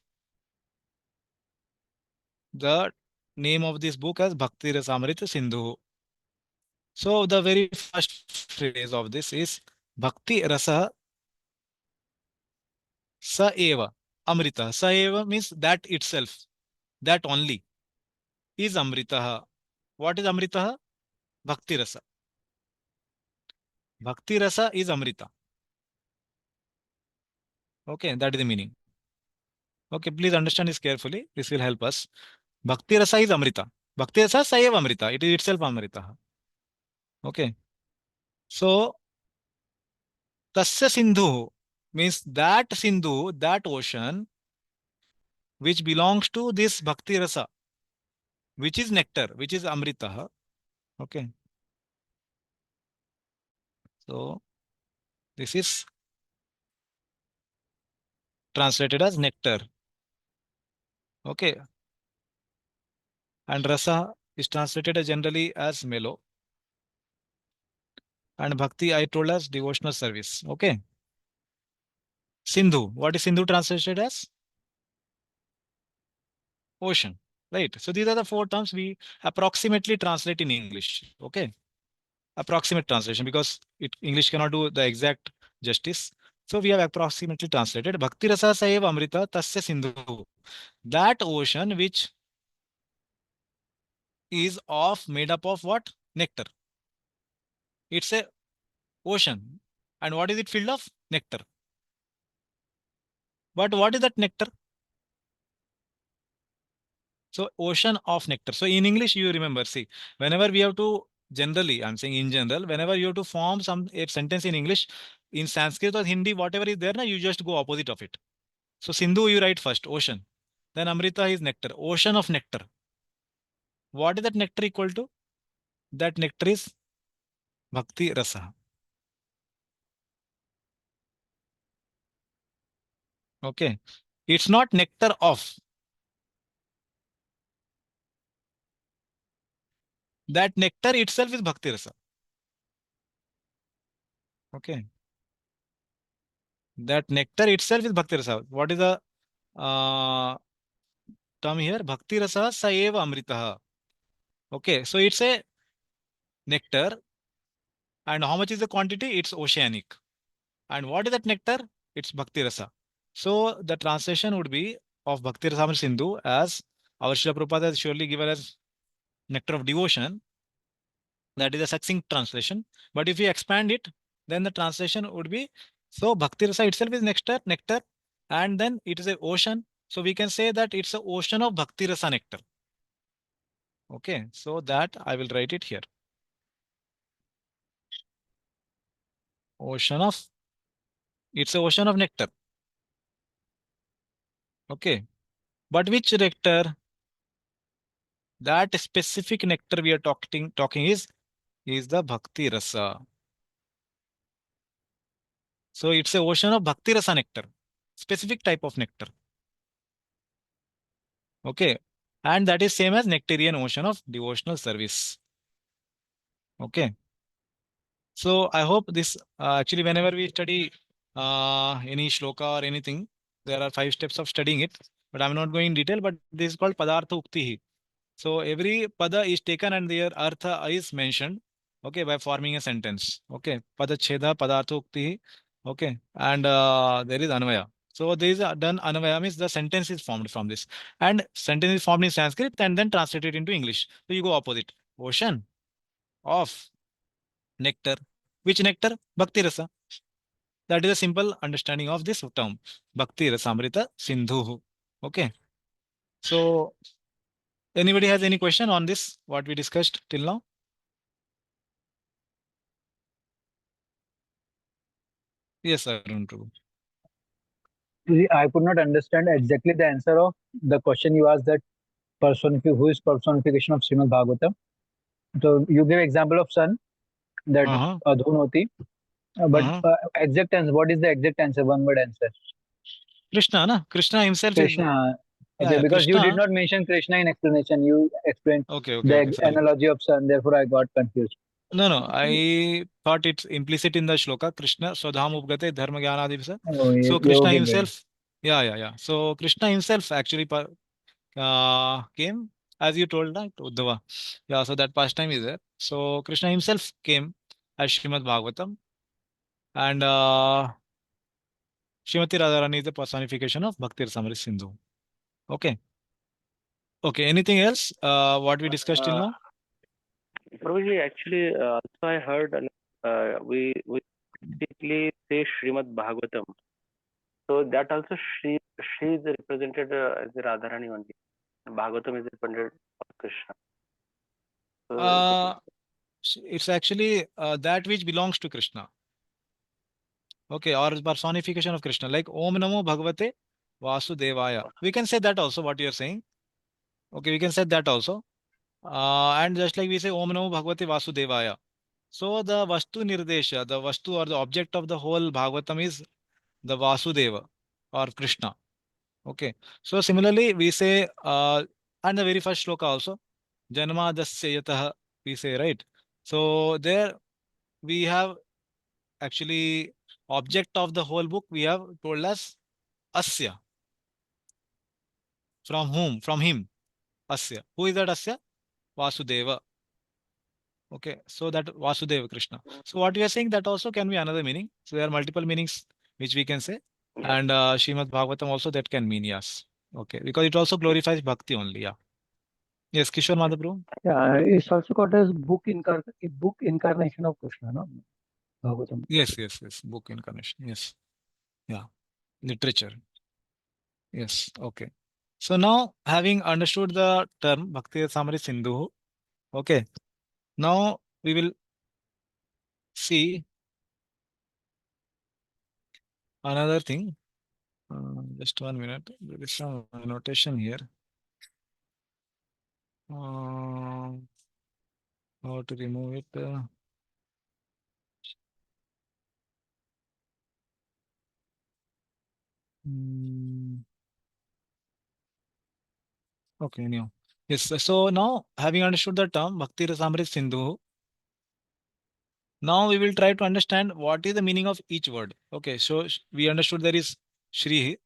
the name of this book as Bhakti Rasamrita Sindhu. So the very first phrase of this is Bhakti Rasa Sa Eva Amrita. Sa Eva means that itself, that only is Amrita. What is Amrita? Bhakti Rasa. Bhakti Rasa is Amrita. Okay, that is the meaning. Okay, please understand this carefully. This will help us. Bhakti Rasa is Amrita. Bhakti Rasa Sa Eva Amrita. It is itself Amrita. Okay. So Tasya Sindhu means that Sindhu, that ocean, which belongs to this Bhakti Rasa, which is nectar, which is Amrita. Okay. So this is translated as nectar. Okay. And Rasa is translated generally as mellow. And Bhakti, I told us devotional service. Okay. Sindhu. What is Sindhu translated as? Ocean. Right. So these are the four terms we approximately translate in English. Okay. Approximate translation, because English cannot do the exact justice. So we have approximately translated Bhakti Rasa Saiva Amrita Tasya Sindhu. That ocean which is made up of what? Nectar. It's a ocean. And what is it filled of? Nectar. But what is that nectar? So ocean of nectar. So in English, you remember, see, whenever we have to, generally, I'm saying in general, whenever you have to form a sentence in English, in Sanskrit or Hindi, whatever is there, na, you just go opposite of it. So Sindhu, you write first, ocean. Then Amrita is nectar, ocean of nectar. What is that nectar equal to? That nectar is Bhakti Rasa. Okay. It's not nectar of. That nectar itself is Bhakti Rasa. Okay. That nectar itself is Bhakti Rasa. What is the term here? Bhakti Rasa sa eva amritaha. Okay. So it's a nectar. And how much is the quantity? It's oceanic. And what is that nectar? It's Bhakti Rasa. So the translation would be of Bhakti Rasa Sindhu as our Srila Prabhupada has surely given us nectar of devotion. That is a succinct translation. But if we expand it, then the translation would be, so Bhakti Rasa itself is nectar, and then it is an ocean. So we can say that it's an ocean of Bhakti Rasa nectar. Okay, so that I will write it here. Ocean of, it's an ocean of nectar. Okay, but which nectar? That specific nectar we are talking is the Bhakti Rasa. So it's a ocean of Bhakti Rasa nectar, specific type of nectar. Okay, and that is same as nectarian ocean of devotional service. Okay, so I hope this actually whenever we study any shloka or anything, there are 5 steps of studying it, but I'm not going in detail. But this is called Padartha Ukti. So every pada is taken and their artha is mentioned, okay, by forming a sentence. Okay, pada cheda padartha ukti. Okay, and there is anvaya. So there is a done anvaya means the sentence is formed from this, and sentence is formed in Sanskrit and then translated into English. So you go opposite. Ocean of nectar. Which nectar? Bhakti rasa. That is a simple understanding of this term. Bhakti rasamrita sindhu. Okay. So anybody has any question on this? What we discussed till now? Yes, Arun Prabhu. See, I could not understand exactly the answer of the question you asked, that who is personification of Srimad Bhagavatam. So you give example of sun, that Uh-huh. Adhunoti, but exact answer, what is the exact answer? One word answer. Krishna, na? Krishna himself is. Krishna. Yeah, Okay, yeah, because you did Krishna. not mention Krishna in explanation. You explained Okay, the sorry. analogy of sun. Therefore, I got confused. No, I thought it's implicit in the shloka. Krishna, Swadham Upgate, Dharma Jnana. Oh, So you Krishna okay, good. himself, yeah. So Krishna himself actually came, as you told, right, Uddhava. Yeah, so that pastime is there. So Krishna himself came as Srimad Bhagavatam, and Srimati Radharani is the personification of Bhakti Rasamrita Sindhu. Okay. Okay. Anything else? What we discussed till Uh, now? Prabhuji, actually, also I heard we basically say Srimad Bhagavatam. So that also she is represented as the Radharani only. Bhagavatam is represented of Krishna. So It's actually that which belongs to Krishna. Okay, or personification of Krishna, like Om Namo Bhagavate Vasudevaya. We can say that also, what you are saying. Okay, we can say that also. And just like we say Om Namo Bhagavate Vasudevaya. So the Vastu Nirdesha, the Vastu or the object of the whole Bhagavatam is the Vasudeva or Krishna. Okay. So similarly, we say, and the very first shloka also, Janma Dasya Yataha, we say, right? So there we have actually object of the whole book, we have told us Asya. From whom? From him. Asya. Who is that Asya? Vasudeva. Okay. So that Vasudeva Krishna. So what we are saying, that also can be another meaning. So there are multiple meanings which we can say. yeah. And Srimad Bhagavatam also that can mean, yes. Okay. Because it also glorifies bhakti only. Yeah. Yes, Kishore Madhaprabhu. Yeah, it's also called as book incarnation of Krishna, no? Bhagavatam. Yes. Book incarnation. Yes. Yeah. Literature. Yes. Okay. So now, having understood the term Bhakti Rasamrita Sindhu, okay. Now we will see another thing. Just 1 minute. There is some notation here. How to remove it? Hmm, okay, anyhow. Yes. So now, having understood the term Bhakti Rasamrita Sindhu, now we will try to understand what is the meaning of each word. Okay. So we understood there is Shri.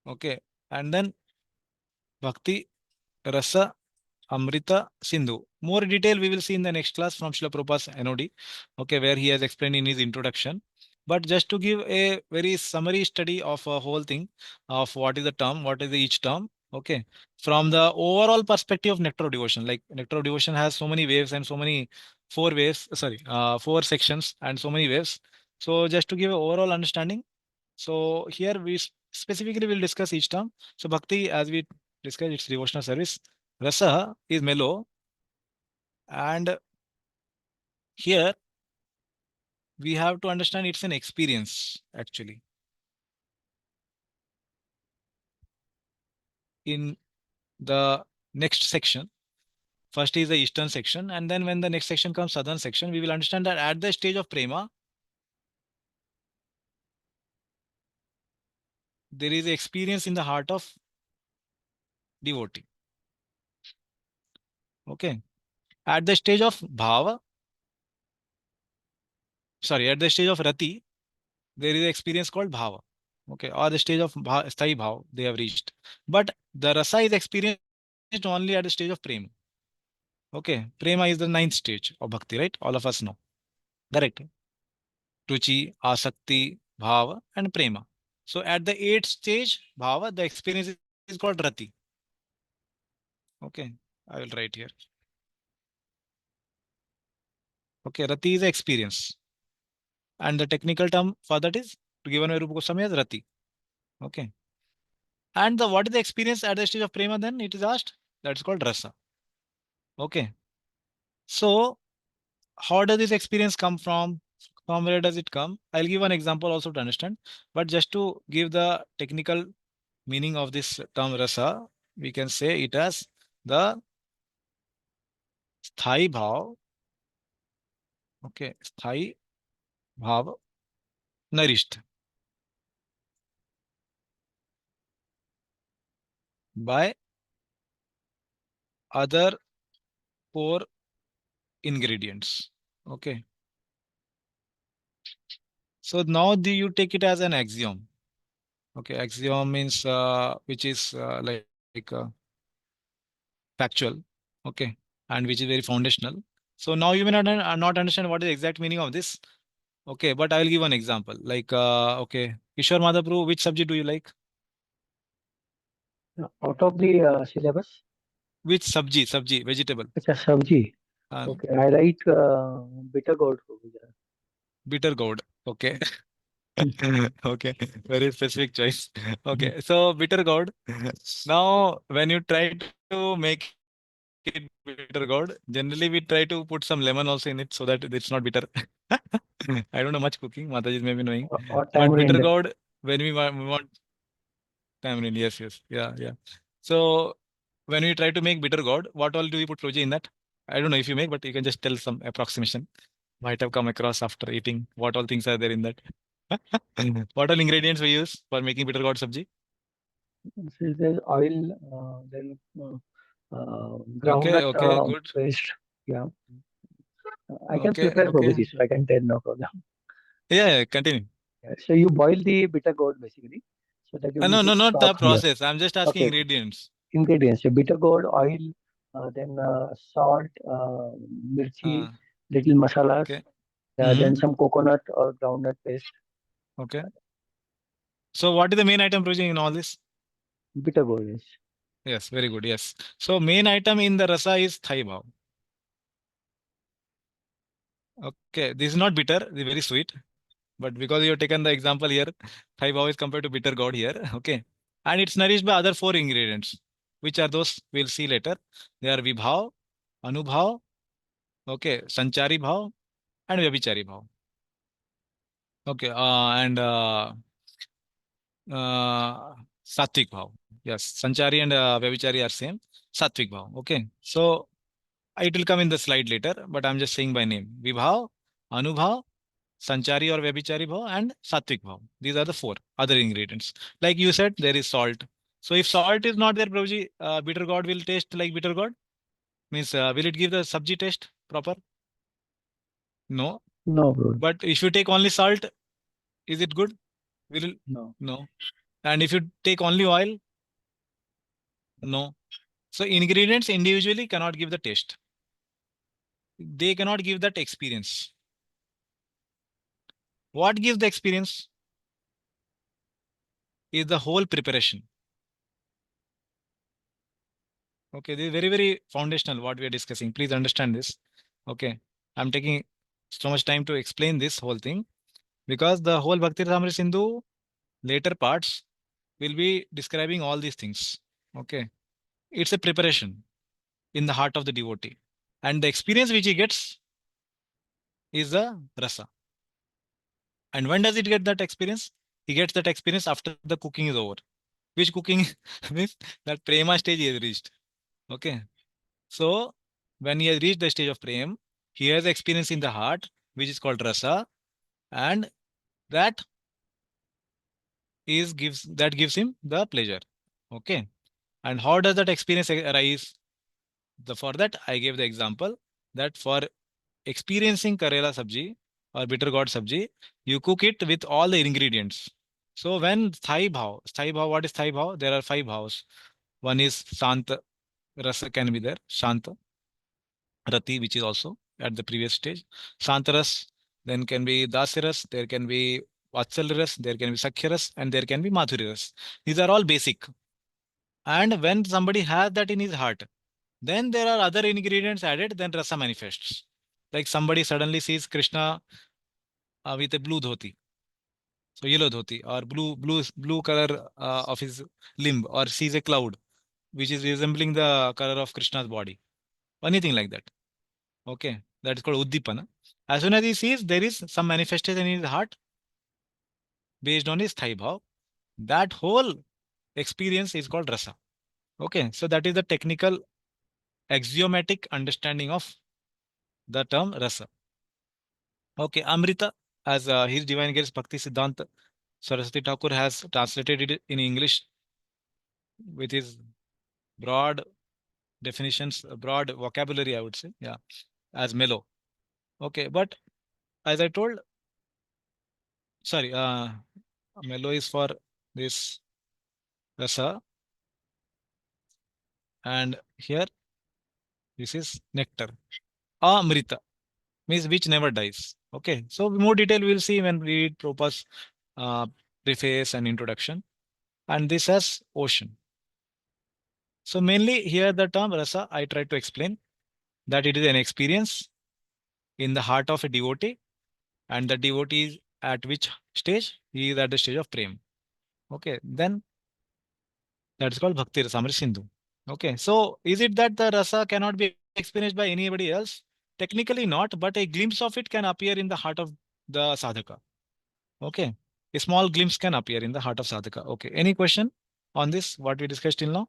Okay. And then Bhakti Rasa Amrita Sindhu. More detail we will see in the next class from Srila Prabhupada's NOD, okay, where he has explained in his introduction. But just to give a very summary study of a whole thing of what is the term, what is the each term, okay, from the overall perspective of nectar of devotion. Like nectar of devotion has so many waves and so many four waves, sorry, 4 sections and so many waves. So just to give an overall understanding, so here we specifically will discuss each term. So Bhakti, as we discussed, it's devotional service. Rasa is mellow, and here we have to understand it's an experience actually. In the next section, first is the eastern section, and then when the next section comes, southern section, we will understand that at the stage of prema, there is experience in the heart of devotee. Okay. At the stage of bhava, sorry, at the stage of rati, there is an experience called bhava. Okay, or the stage of sthai bhav they have reached. But the rasa is experienced only at the stage of prema. Okay, prema is the 9th stage of bhakti, right? All of us know. Correct. Ruchi, asakti, bhava, and prema. So at the 8th stage, bhava, the experience is called rati. Okay, I will write here. Okay, rati is the experience. And the technical term for that is given by Rupa Goswami as rati. Okay. And the what is the experience at the stage of prema then? It is asked. That's called rasa. Okay. So how does this experience come from? From where does it come? I'll give an example also to understand. But just to give the technical meaning of this term rasa, we can say it as the sthai bhav. Okay, sthai bhav nourished by other 4 ingredients. Okay. So now do you take it as an axiom? Okay, axiom means which is like factual, okay, and which is very foundational. So now you may not understand what is the exact meaning of this. Okay, but I will give an example. Like okay, Kishore Madhaprabhu, which subject do you like? Out of the syllabus, Which sabji, vegetable? it's a sabji. Uh, Okay, I like bitter gourd. Bitter gourd. Okay. Okay, very specific choice. Okay, so bitter gourd. Now, when you try to make it bitter gourd, generally we try to put some lemon also in it so that it's not bitter. I don't know much cooking. Mataji may be knowing, but Or bitter gourd tamarind. when we want tamarind, yes, yeah. So when we try to make bitter gourd, what all do we put Roji in that? I don't know if you make, but you can just tell some approximation. Might have come across after eating. What all things are there in that? What all ingredients we use for making bitter gourd sabji? So there's oil, then Okay, groundnut okay, good. paste. Yeah, I can Okay, prepare okay. Prabhuji, so I can tell, no problem. Yeah, continue. Yeah, so you boil the bitter gourd basically, so that you No, make no, it not the soft. Yeah. process. I'm just asking Okay. ingredients. Ingredients: so bitter gourd, oil, then salt, mirchi, Uh, little masalas, okay. then some coconut or groundnut paste. Okay. So what is the main item Roji in all this? Bitter gourd is. Yes, very good. Yes. So main item in the rasa is thai bhav. Okay, this is not bitter, this is very sweet. But because you have taken the example here, thai bhav is compared to bitter gourd here. Okay. And it's nourished by other four ingredients. Which are those? We'll see later. They are vibhav, anubhav, okay, sanchari bhav, and vyabhichari bhav. Okay. Sattvic bhav. Yes, sanchari and vyabhichari are same. Sattvic bhav. Okay. So it will come in the slide later, but I'm just saying by name. Vibhav, anubhav, sanchari or vyabhichari bhav, and sattvic bhav. These are the four other ingredients. Like you said, there is salt. So if salt is not there, Prabhuji, bitter gourd will taste like bitter gourd. Means will it give the sabji taste proper? No. No, bro. But if you take only salt, is it good? Will No. no. And if you take only oil, no. So ingredients individually cannot give the taste. They cannot give that experience. What gives the experience is the whole preparation. Okay, this is very, very foundational what we are discussing. Please understand this. Okay, I'm taking so much time to explain this whole thing because the whole Bhakti Rasamrita Sindhu later parts will be describing all these things. Okay, it's a preparation in the heart of the devotee, and the experience which he gets is the rasa. And when does it get that experience? He gets that experience after the cooking is over. Which cooking means that prema stage he has reached. Okay. So when he has reached the stage of prem, he has experience in the heart, which is called rasa, and that gives him the pleasure. Okay. And how does that experience arise? For that, I gave the example that for experiencing Karela sabji or bitter gourd sabji, you cook it with all the ingredients. So when thai bhav, what is thai bhav? There are five bhavs. One is Sant Rasa can be there, Shanta Rati, which is also at the previous stage. Santaras, then can be Dasiras, there can be Vatsalras, there can be Sakhyaras, and there can be Madhuriras. These are all basic. And when somebody has that in his heart, then there are other ingredients added, then Rasa manifests. Like somebody suddenly sees Krishna with a blue dhoti. So yellow dhoti or blue color of his limb, or sees a cloud which is resembling the color of Krishna's body. Anything like that. Okay, that is called Uddipana. As soon as he sees there is some manifestation in his heart based on his thai bhav, that whole experience is called rasa. Okay, so that is the technical axiomatic understanding of the term rasa. Okay, Amrita, as his Divine Grace Bhakti Siddhanta Saraswati Thakur has translated it in English with his broad definitions, broad vocabulary, I would say, yeah, as mellow. Okay, but as I told, sorry, mellow is for this rasa, and here this is nectar. Amrita means which never dies. Okay, so more detail we'll see when we read Prabhupada's preface and introduction. And this as ocean. So mainly here the term rasa I try to explain that it is an experience in the heart of a devotee, and the devotee is at which stage? He is at the stage of prem. Okay, then that's called Bhakti Rasamrita Sindhu. Okay, so is it that the rasa cannot be experienced by anybody else? Technically not, but a glimpse of it can appear in the heart of the sadhaka. Okay, a small glimpse can appear in the heart of sadhaka. Okay, any question on this, what we discussed till now?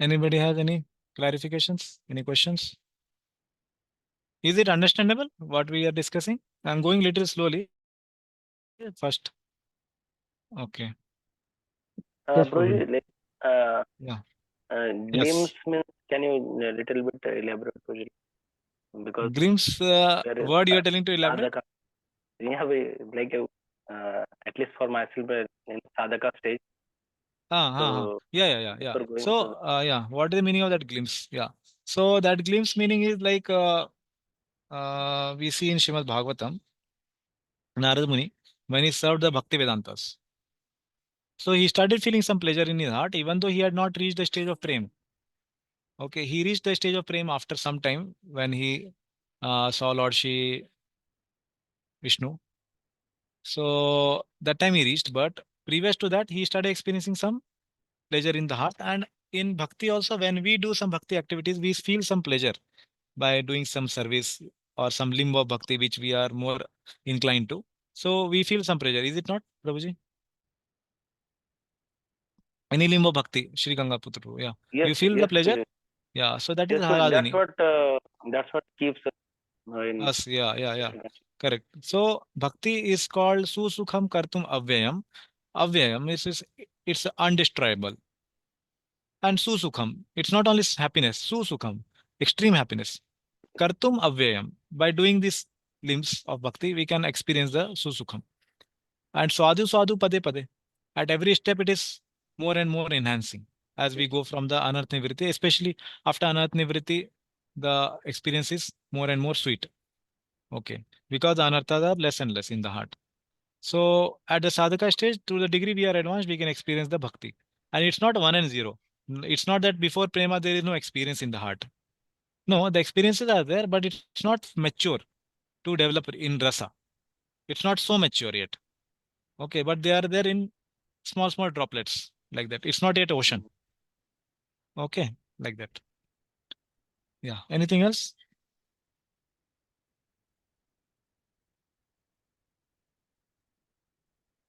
Anybody has any clarifications, any questions? Is it understandable what we are discussing? I'm going little slowly first. Okay. Yes, Bro, Prabhuji. like Yeah. glimpse Yes. means, can you a little bit elaborate, Bro? Because Glimpse there is word you are telling to elaborate? sadhaka. Yeah, like at least for myself in sadhaka stage. So Yeah. before going to So, yeah, what is the meaning of that glimpse? Yeah. So that glimpse meaning is like we see in Srimad Bhagavatam, Narad Muni, when he served the Bhakti Vedantas. So he started feeling some pleasure in his heart, even though he had not reached the stage of prem. Okay, he reached the stage of prem after some time when he saw Lord Shri Vishnu. So that time he reached, but previous to that, he started experiencing some pleasure in the heart. And in bhakti also, when we do some bhakti activities, we feel some pleasure by doing some service or some limb of bhakti which we are more inclined to. So we feel some pleasure. Is it not, Prabhuji? Any limb of bhakti, Shri Ganga Putru. Yeah. Yes, You feel the yes, pleasure? Prabhuji. Yeah. So that is Yes, Prabhuji. Hagadini. That's what keeps us in. Us. Yeah. Correct. So bhakti is called Susukham Kartum Avyayam. Avyayam is it's undestroyable. And Susukham, it's not only happiness, Susukham, extreme happiness. Kartum Avyayam. By doing these limbs of bhakti, we can experience the Susukham. And Swadu Swadu Pade Pade. At every step, it is more and more enhancing as we go from the Anarth Nivritti, especially after Anarth Nivritti, the experience is more and more sweet. Okay. Because the anarthas are less and less in the heart. So at the sadhaka stage, to the degree we are advanced, we can experience the bhakti. And it's not 1 and 0. It's not that before prema there is no experience in the heart. No, the experiences are there, but it's not mature to develop in rasa. It's not so mature yet. Okay, but they are there in small droplets like that. It's not yet ocean. Okay, like that. Yeah. Anything else?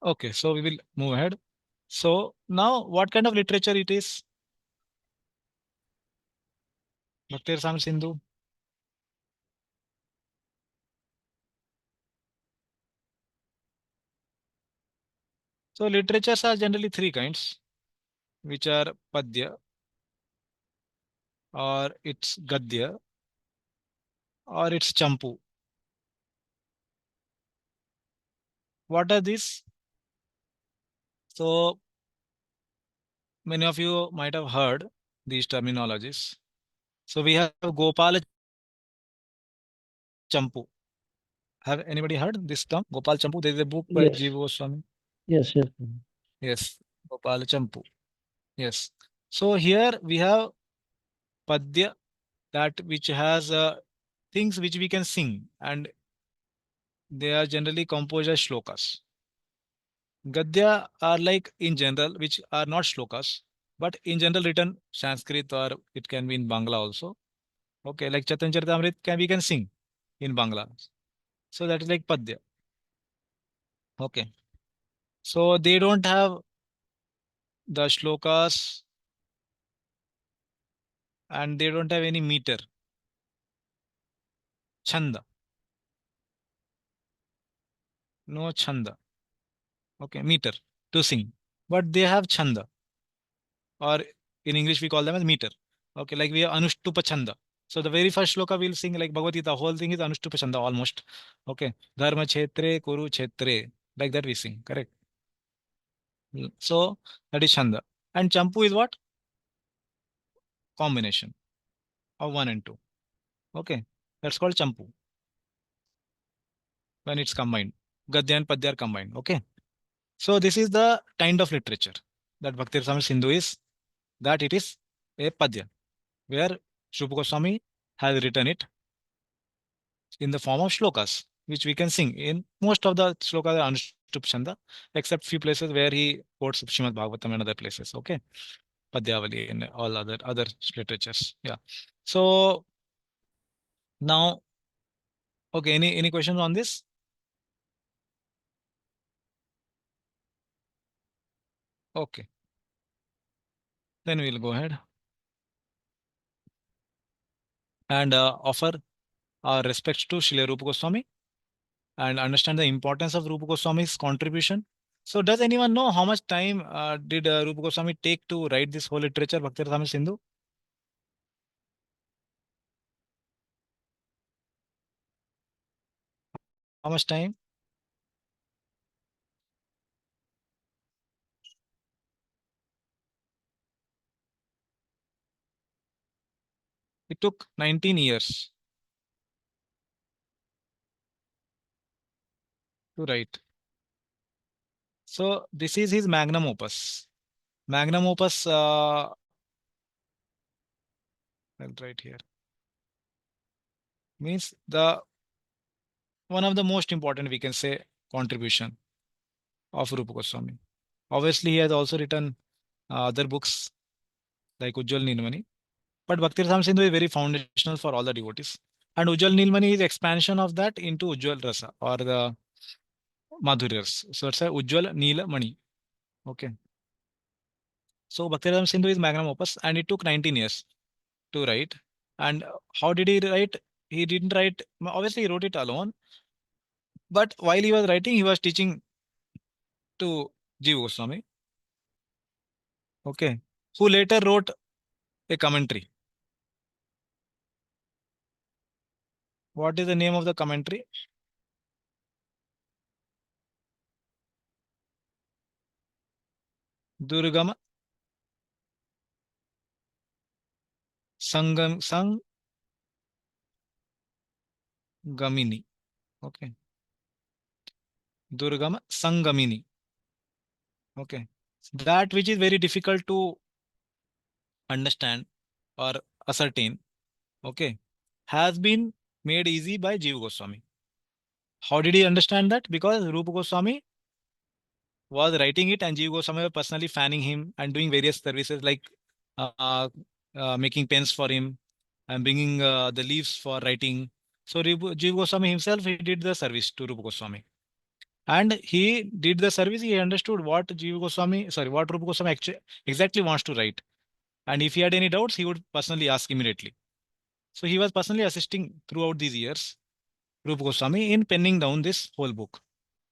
Okay, so we will move ahead. So now what kind of literature it is? Bhakti Rasamrita Sindhu. So literatures are generally three kinds, which are Padya or it's Gadya or it's Champu. What are these? So many of you might have heard these terminologies. So we have Gopala Champu. Have anybody heard this term? Gopal Champu. There is a book by Jiva Yes, Goswami. yes. Yes, Gopal Champu. Yes. So here we have Padya, that which has things which we can sing, and they are generally composed as shlokas. Gadya are like in general, which are not shlokas, but in general written Sanskrit or it can be in Bangla also. Okay, like Chaitan Charitamrit we can sing in Bangla. So that is like Padya. Okay. So they don't have the shlokas and they don't have any meter. Chanda. No chanda. Okay, meter to sing. But they have chanda. Or in English we call them as meter. Okay, like we have Anushtupa Chanda. So the very first shloka we'll sing like Bhagavad Gita, whole thing is Anushtupa Chanda almost. Okay, Dharma Kshetre Kuru Kshetre. Like that we sing, correct? So that is Chanda. And Champu is what? Combination of 1 and 2. Okay, that's called Champu when it's combined. Gadya and Padya are combined. Okay, so this is the kind of literature that Bhakti Rasamrita Sindhu is, that it is a Padya, where Shrupa Goswami has written it in the form of shlokas, which we can sing. In most of the shlokas are Anushtup Chanda, except few places where he quotes Srimad Bhagavatam and other places. Okay, Padyavali and all other literatures. Yeah. So now, okay, any questions on this? Okay, then we'll go ahead and offer our respects to Srila Rupa Goswami and understand the importance of Rupa Goswami's contribution. So does anyone know how much time did Rupa Goswami take to write this whole literature, Bhakti Rasamrita Sindhu? How much time? It took 19 years to write. So this is his magnum opus. Magnum opus, I'll write here, means the one of the most important, we can say, contribution of Rupa Goswami. Obviously, he has also written other books like Ujjwal Nilmani, but Bhakti Rasamrita Sindhu is very foundational for all the devotees. And Ujjwal Nilmani is expansion of that into Ujjwal Rasa or the Madhuryas. So it's a Ujjwal Nilmani. Okay. So Bhakti Rasamrita Sindhu is magnum opus, and it took 19 years to write. And how did he write? He didn't write, obviously, he wrote it alone. But while he was writing, he was teaching to Jiva Goswami. Okay. Who later wrote a commentary. What is the name of the commentary? Durgama Sangamini. Okay. Durgama Sangamini. Okay. That which is very difficult to understand or ascertain, okay, has been made easy by Jiva Goswami. How did he understand that? Because Rupa Goswami was writing it and Jiva Goswami was personally fanning him and doing various services like uh, making pens for him and bringing the leaves for writing. So Jiva Goswami himself, he did the service to Rupa Goswami. And he did the service, he understood what what Rupa Goswami exactly wants to write. And if he had any doubts, he would personally ask immediately. So he was personally assisting throughout these years, Rupa Goswami, in penning down this whole book.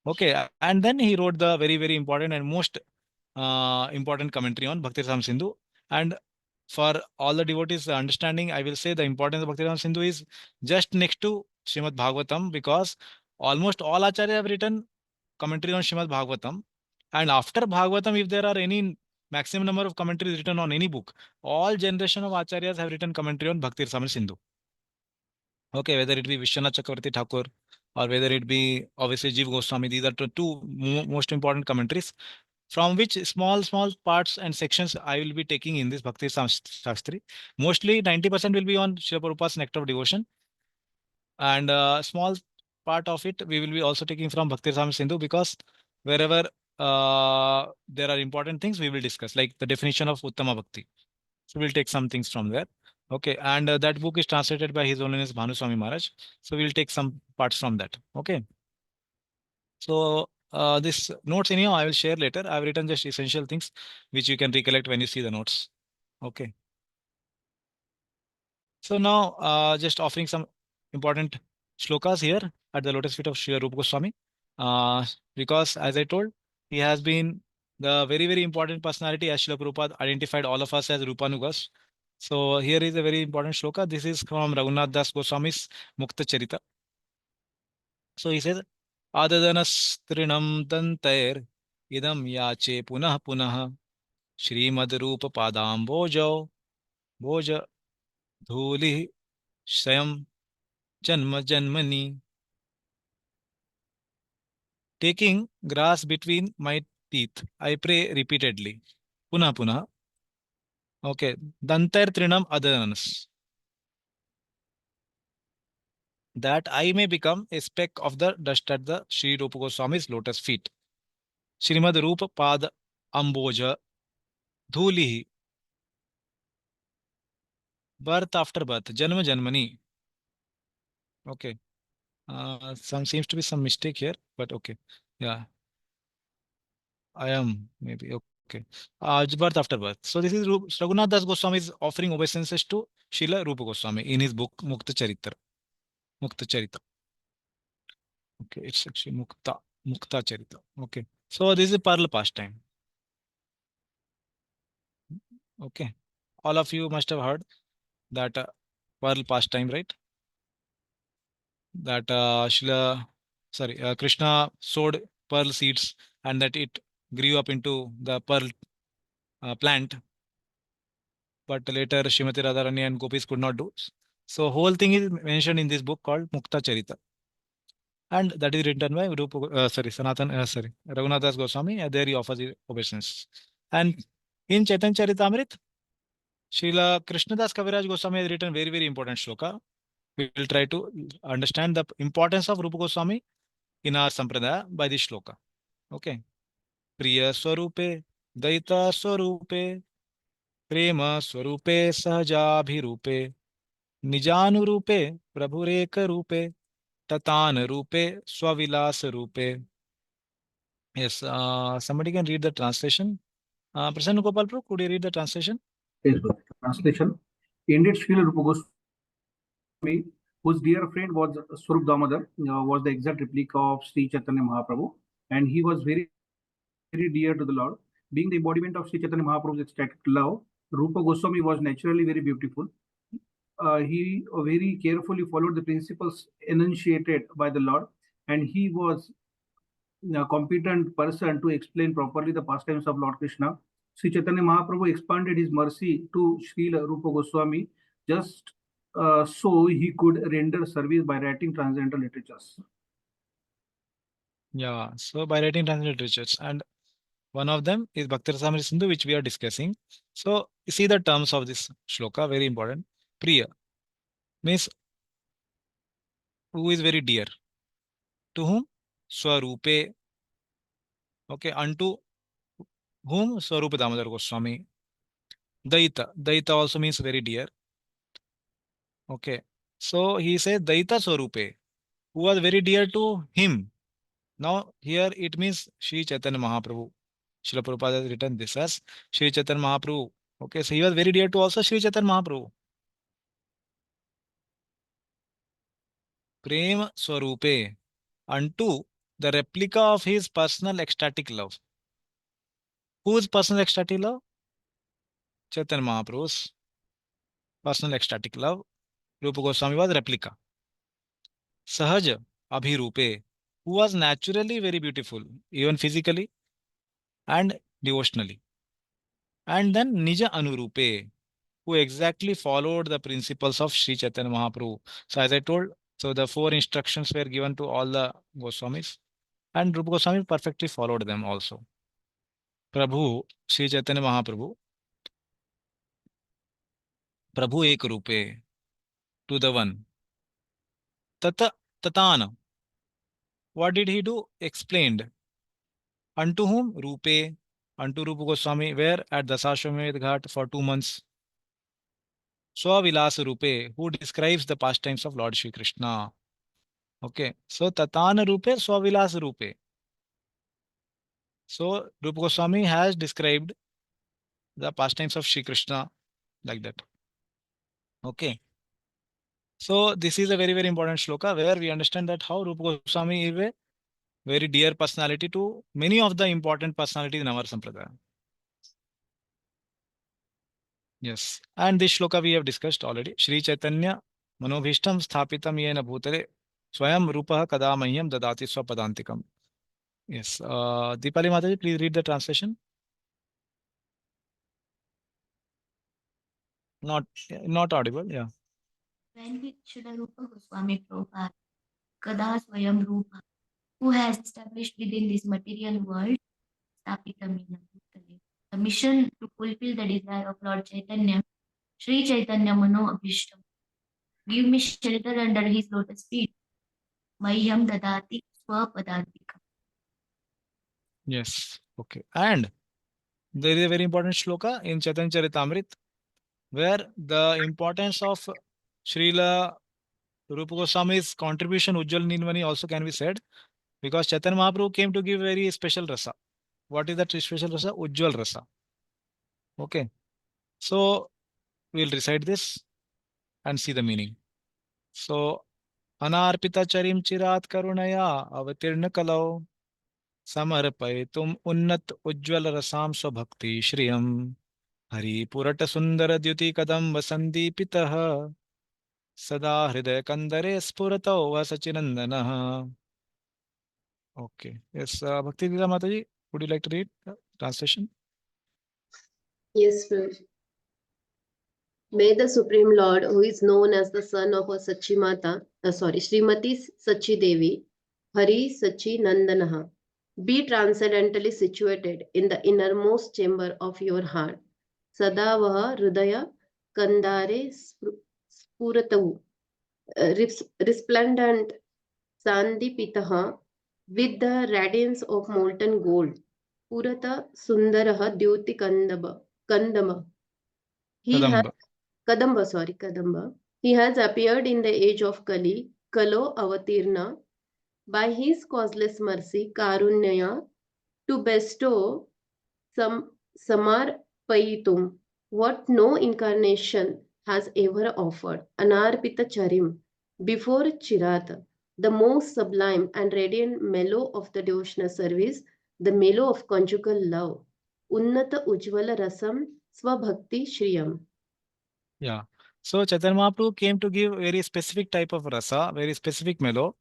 Okay, and then he wrote the very, very important and most important commentary on Bhakti Rasamrita Sindhu. And for all the devotees understanding, I will say the importance of Bhakti Rasamrita Sindhu is just next to Srimad Bhagavatam, because almost all Acharyas have written commentary on Srimad Bhagavatam. And after Bhagavatam, if there are any maximum number of commentaries written on any book, all generation of Acharyas have written commentary on Bhakti Rasamrita Sindhu. Okay, whether it be Vishwanath Chakravarti Thakur or whether it be obviously Jiva Goswami, these are two most important commentaries, from which small parts and sections I will be taking in this Bhakti Shastri. Mostly 90% will be on Srila Prabhupada's Nectar of Devotion, and a small part of it we will be also taking from Bhakti Rasamrita Sindhu, because wherever there are important things we will discuss, like the definition of Uttama Bhakti. So we'll take some things from there. Okay, and that book is translated by His Holiness Bhanu Swami Maharaj. So we'll take some parts from that. Okay. So this notes anyhow I will share later. I've written just essential things which you can recollect when you see the notes. Okay. So now just offering some important shlokas here at the lotus feet of Sri Rupa Goswami. Because as I told, he has been the very, very important personality, as Srila Prabhupada identified all of us as Rupanugas. So here is a very important shloka. This is from Raghunath Das Goswami's Mukta Charita. So he says, Adadanastrinam tantair idam yache punah punah Shrimad Rupa Padam Boja Dhuli Shayam Janma Janmani. Taking grass between my teeth, I pray repeatedly. Punah punah. Okay. Dantair trinam adananas. That I may become a speck of the dust at the Sri Rupa Goswami's lotus feet. Srimad Rupa Pad Amboja Dhulihi. Birth after birth. Janma Janmani. Okay. Some seems to be some mistake here, but okay. Yeah. I am maybe okay. Birth after birth. So this is Raghunath Das Goswami is offering obeisances to Srila Rupa Goswami in his book Mukta Charitra. Mukta Charita. Okay, it's actually Mukta Charita. Okay. So this is a parallel pastime. Okay. All of you must have heard that parallel pastime, right? That Krishna sowed pearl seeds and that it grew up into the pearl plant, but later Srimati Radharani and gopis could not do. So whole thing is mentioned in this book called Mukta Charita. and that is written by Raghunath Das Goswami, and there he offers his obeisance. And in Chaitanya Charitamrita, Srila Krishnadas Kaviraj Goswami has written very, very important shloka. We will try to understand the importance of Rupa Goswami in our sampradaya by this shloka. Okay. Priya Swarupe, Daita Swarupe, Prema Swarupe, Sahajabhirupe, Nijanurupe, Prabhureka Rupe, Tatan Rupe, Swavilas Rupe. Yes, somebody can read the translation. Prasanna Gopal Prabhu, could you read the translation? Yes, sir. Translation. Indeed, Srila Rupa Goswami, whose dear friend was Swarup Damodar, was the exact replica of Sri Chaitanya Mahaprabhu, and he was very, very dear to the Lord. Being the embodiment of Sri Chaitanya Mahaprabhu's ecstatic love, Rupa Goswami was naturally very beautiful. He very carefully followed the principles enunciated by the Lord, and he was a competent person to explain properly the pastimes of Lord Krishna. Sri Chaitanya Mahaprabhu expanded his mercy to Srila Rupa Goswami just so he could render service by writing transcendental literatures. Yeah, so by writing transcendental literatures, and one of them is Bhakti Rasamrita Sindhu, which we are discussing. So you see the terms of this shloka, very important. Priya means who is very dear. To whom? Swarupe. Okay, unto whom? Swarupa Damodar Goswami. Daita. Daita also means very dear. Okay. So he says Daita Swarupe, who was very dear to him. Now here it means Sri Chaitanya Mahaprabhu. Srila Prabhupada has written this as Sri Chaitanya Mahaprabhu. Okay, so he was very dear to also Sri Chaitanya Mahaprabhu. Prema Swarupe, unto the replica of his personal ecstatic love. Whose personal ecstatic love? Chaitanya Mahaprabhu's personal ecstatic love. Rupa Goswami was replica. Sahaja Abhirupe, who was naturally very beautiful, even physically and devotionally. And then Nija Anurupe, who exactly followed the principles of Sri Chaitanya Mahaprabhu. So as I told, so the 4 instructions were given to all the Goswamis, and Rupa Goswami perfectly followed them also. Prabhu, Sri Chaitanya Mahaprabhu, Prabhu ek rupe, to the one. Tata, Tatana, what did he do? Explained. Unto whom? Rupe, unto Rupa Goswami, where at Dasashwamedh Ghat for 2 months. Swavilas Rupe, who describes the pastimes of Lord Shri Krishna. Okay, so Tatana Rupe, Swavilas Rupe. So Rupa Goswami has described the pastimes of Shri Krishna like that. Okay. So this is a very, very important shloka where we understand that how Rupa Goswami is a very dear personality to many of the important personalities in our sampradaya. Yes. And this shloka we have discussed already. Shri Chaitanya Manobhishtam Sthapitam Yena Bhutale Swayam Rupa Kada Mahyam Dadati Swapadantikam. Yes. Deepali Mataji, please read the translation. Not audible. Yeah. When with Srila Rupa Goswami Prabhupada, Kada Swayam Rupa, who has established within this material world, Stapitamina Bhutale, the mission to fulfill the desire of Lord Chaitanya, Sri Chaitanya Mano Abhishtam, give me shelter under his lotus feet, Mahyam Dadati Swapadantikam. Yes. Okay. And there is a very important shloka in Chaitanya Charitamrita where the importance of Srila Rupa Goswami's contribution, Ujjwal Nilmani, also can be said, because Chaitanya Mahaprabhu came to give very special rasa. What is that special rasa? Ujjwal rasa. Okay. So we'll recite this and see the meaning. So, Anarpita Charim Chirat Karunaya Avatirna Kalau Samarpaitum Unnat Ujjwal Rasam Swabhakti Shriyam Hari Purata Sundara Dyuti Kadam Vasandipitaha Sada Hridaya Kandare Spurata Vasachinandana. Okay. Yes, Bhakti Dida Mataji, would you like to read the translation? Yes, Prabhuji. May the Supreme Lord, who is known as the son of a Sachimata, Srimati Sachi Devi, Hari Sachi Nandanaha. Be transcendently situated in the innermost chamber of your heart. Sadavaha Hridaya Kandare Spuratavu. Resplendent Sandipitaha with the radiance of molten gold. Purata Sundaraha Dyoti Kandama. He has Kadamba. Kadamba. He has appeared in the age of Kali, Kalo Avatirna, by his causeless mercy, Karunyaya, to bestow some Samarpayitum, what no incarnation has ever offered, Anarpita Charim, before Chirata, the most sublime and radiant mellow of the devotional service, the mellow of conjugal love, Unnata Ujjvala Rasam Swabhakti Shriyam. Yeah. So Chaitanya Mahaprabhu came to give very specific type of rasa, very specific mellow.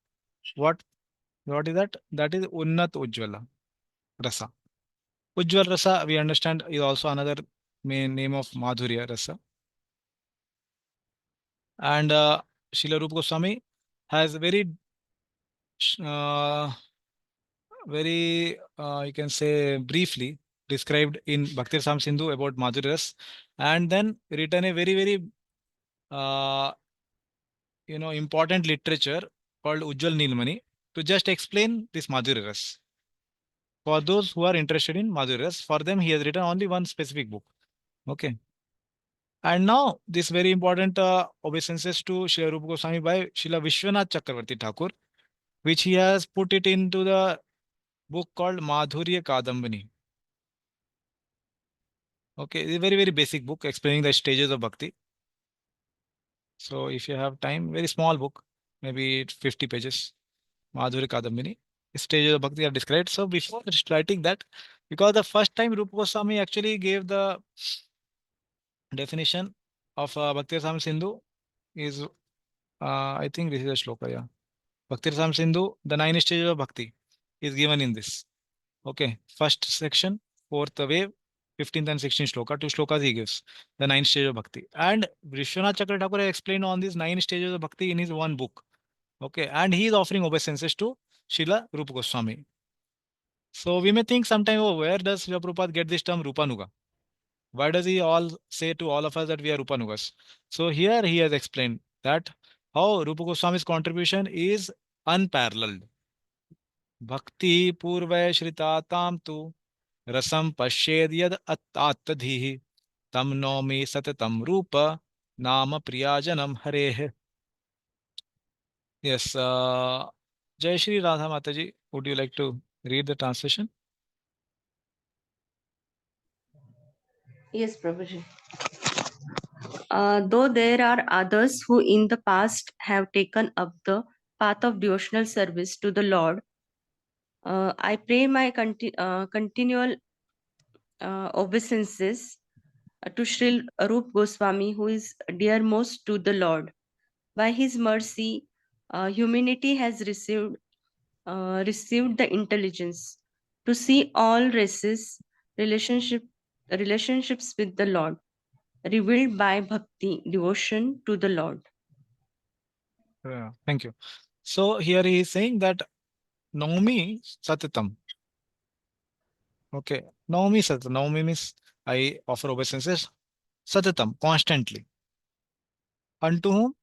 What what is that? That is Unnat Ujjvala Rasa. Ujjval Rasa, we understand, is also another main name of Madhurya Rasa. And Srila Rupa Goswami has uh, you can say briefly described in Bhakti Sam Sindhu about Madhurya Ras, and then written a very uh, important literature called Ujjwal Nilmani to just explain this Madhurya Ras. For those who are interested in Madhurya Ras, for them he has written only one specific book. Okay. And now this very important obeisances to Srila Rupa Goswami by Srila Vishwanath Chakravarti Thakur, which he has put it into the book called Madhurya Kadambani. Okay, it's a very basic book explaining the stages of bhakti. So if you have time, very small book, maybe 50 pages, Madhurya Kadambini. Stages of bhakti are described. So before writing that, because the first time Rupa Goswami actually gave the definition of Bhakti Rasamrita Sindhu is, I think this is a shloka, yeah. Bhakti Rasamrita Sindhu, the 9 stages of bhakti is given in this. Okay, first section, fourth wave, 15th and 16th shloka, 2 shlokas he gives, the 9 stages of bhakti. And Vishwanath Chakra Thakur has explained on these 9 stages of bhakti in his one book. Okay, and he is offering obeisances to Srila Rupa Goswami. So we may think sometime, oh, where does Srila Prabhupada get this term Rupanuga? Why does he all say to all of us that we are Rupanugas? So here he has explained that how Rupa Goswami's contribution is unparalleled. Bhakti purvaya shritatam tu rasam pashed yad attadhihi tam nomi satatam rupa nama priyajanam harehe. Yes, Jai Shri Radha Mataji, would you like to read the translation? Yes, Prabhuji. Though there are others who in the past have taken up the path of devotional service to the Lord, I pray my continual obeisances to Sri Rup Goswami, who is dearmost to the Lord. By his mercy, humanity has received the intelligence to see all races relationships with the Lord, revealed by bhakti, devotion to the Lord. Yeah, thank you. So here he is saying that Naumi Satatam. Okay, Naumi Satatam. Naumi means I offer obeisances Satatam, constantly. Unto whom?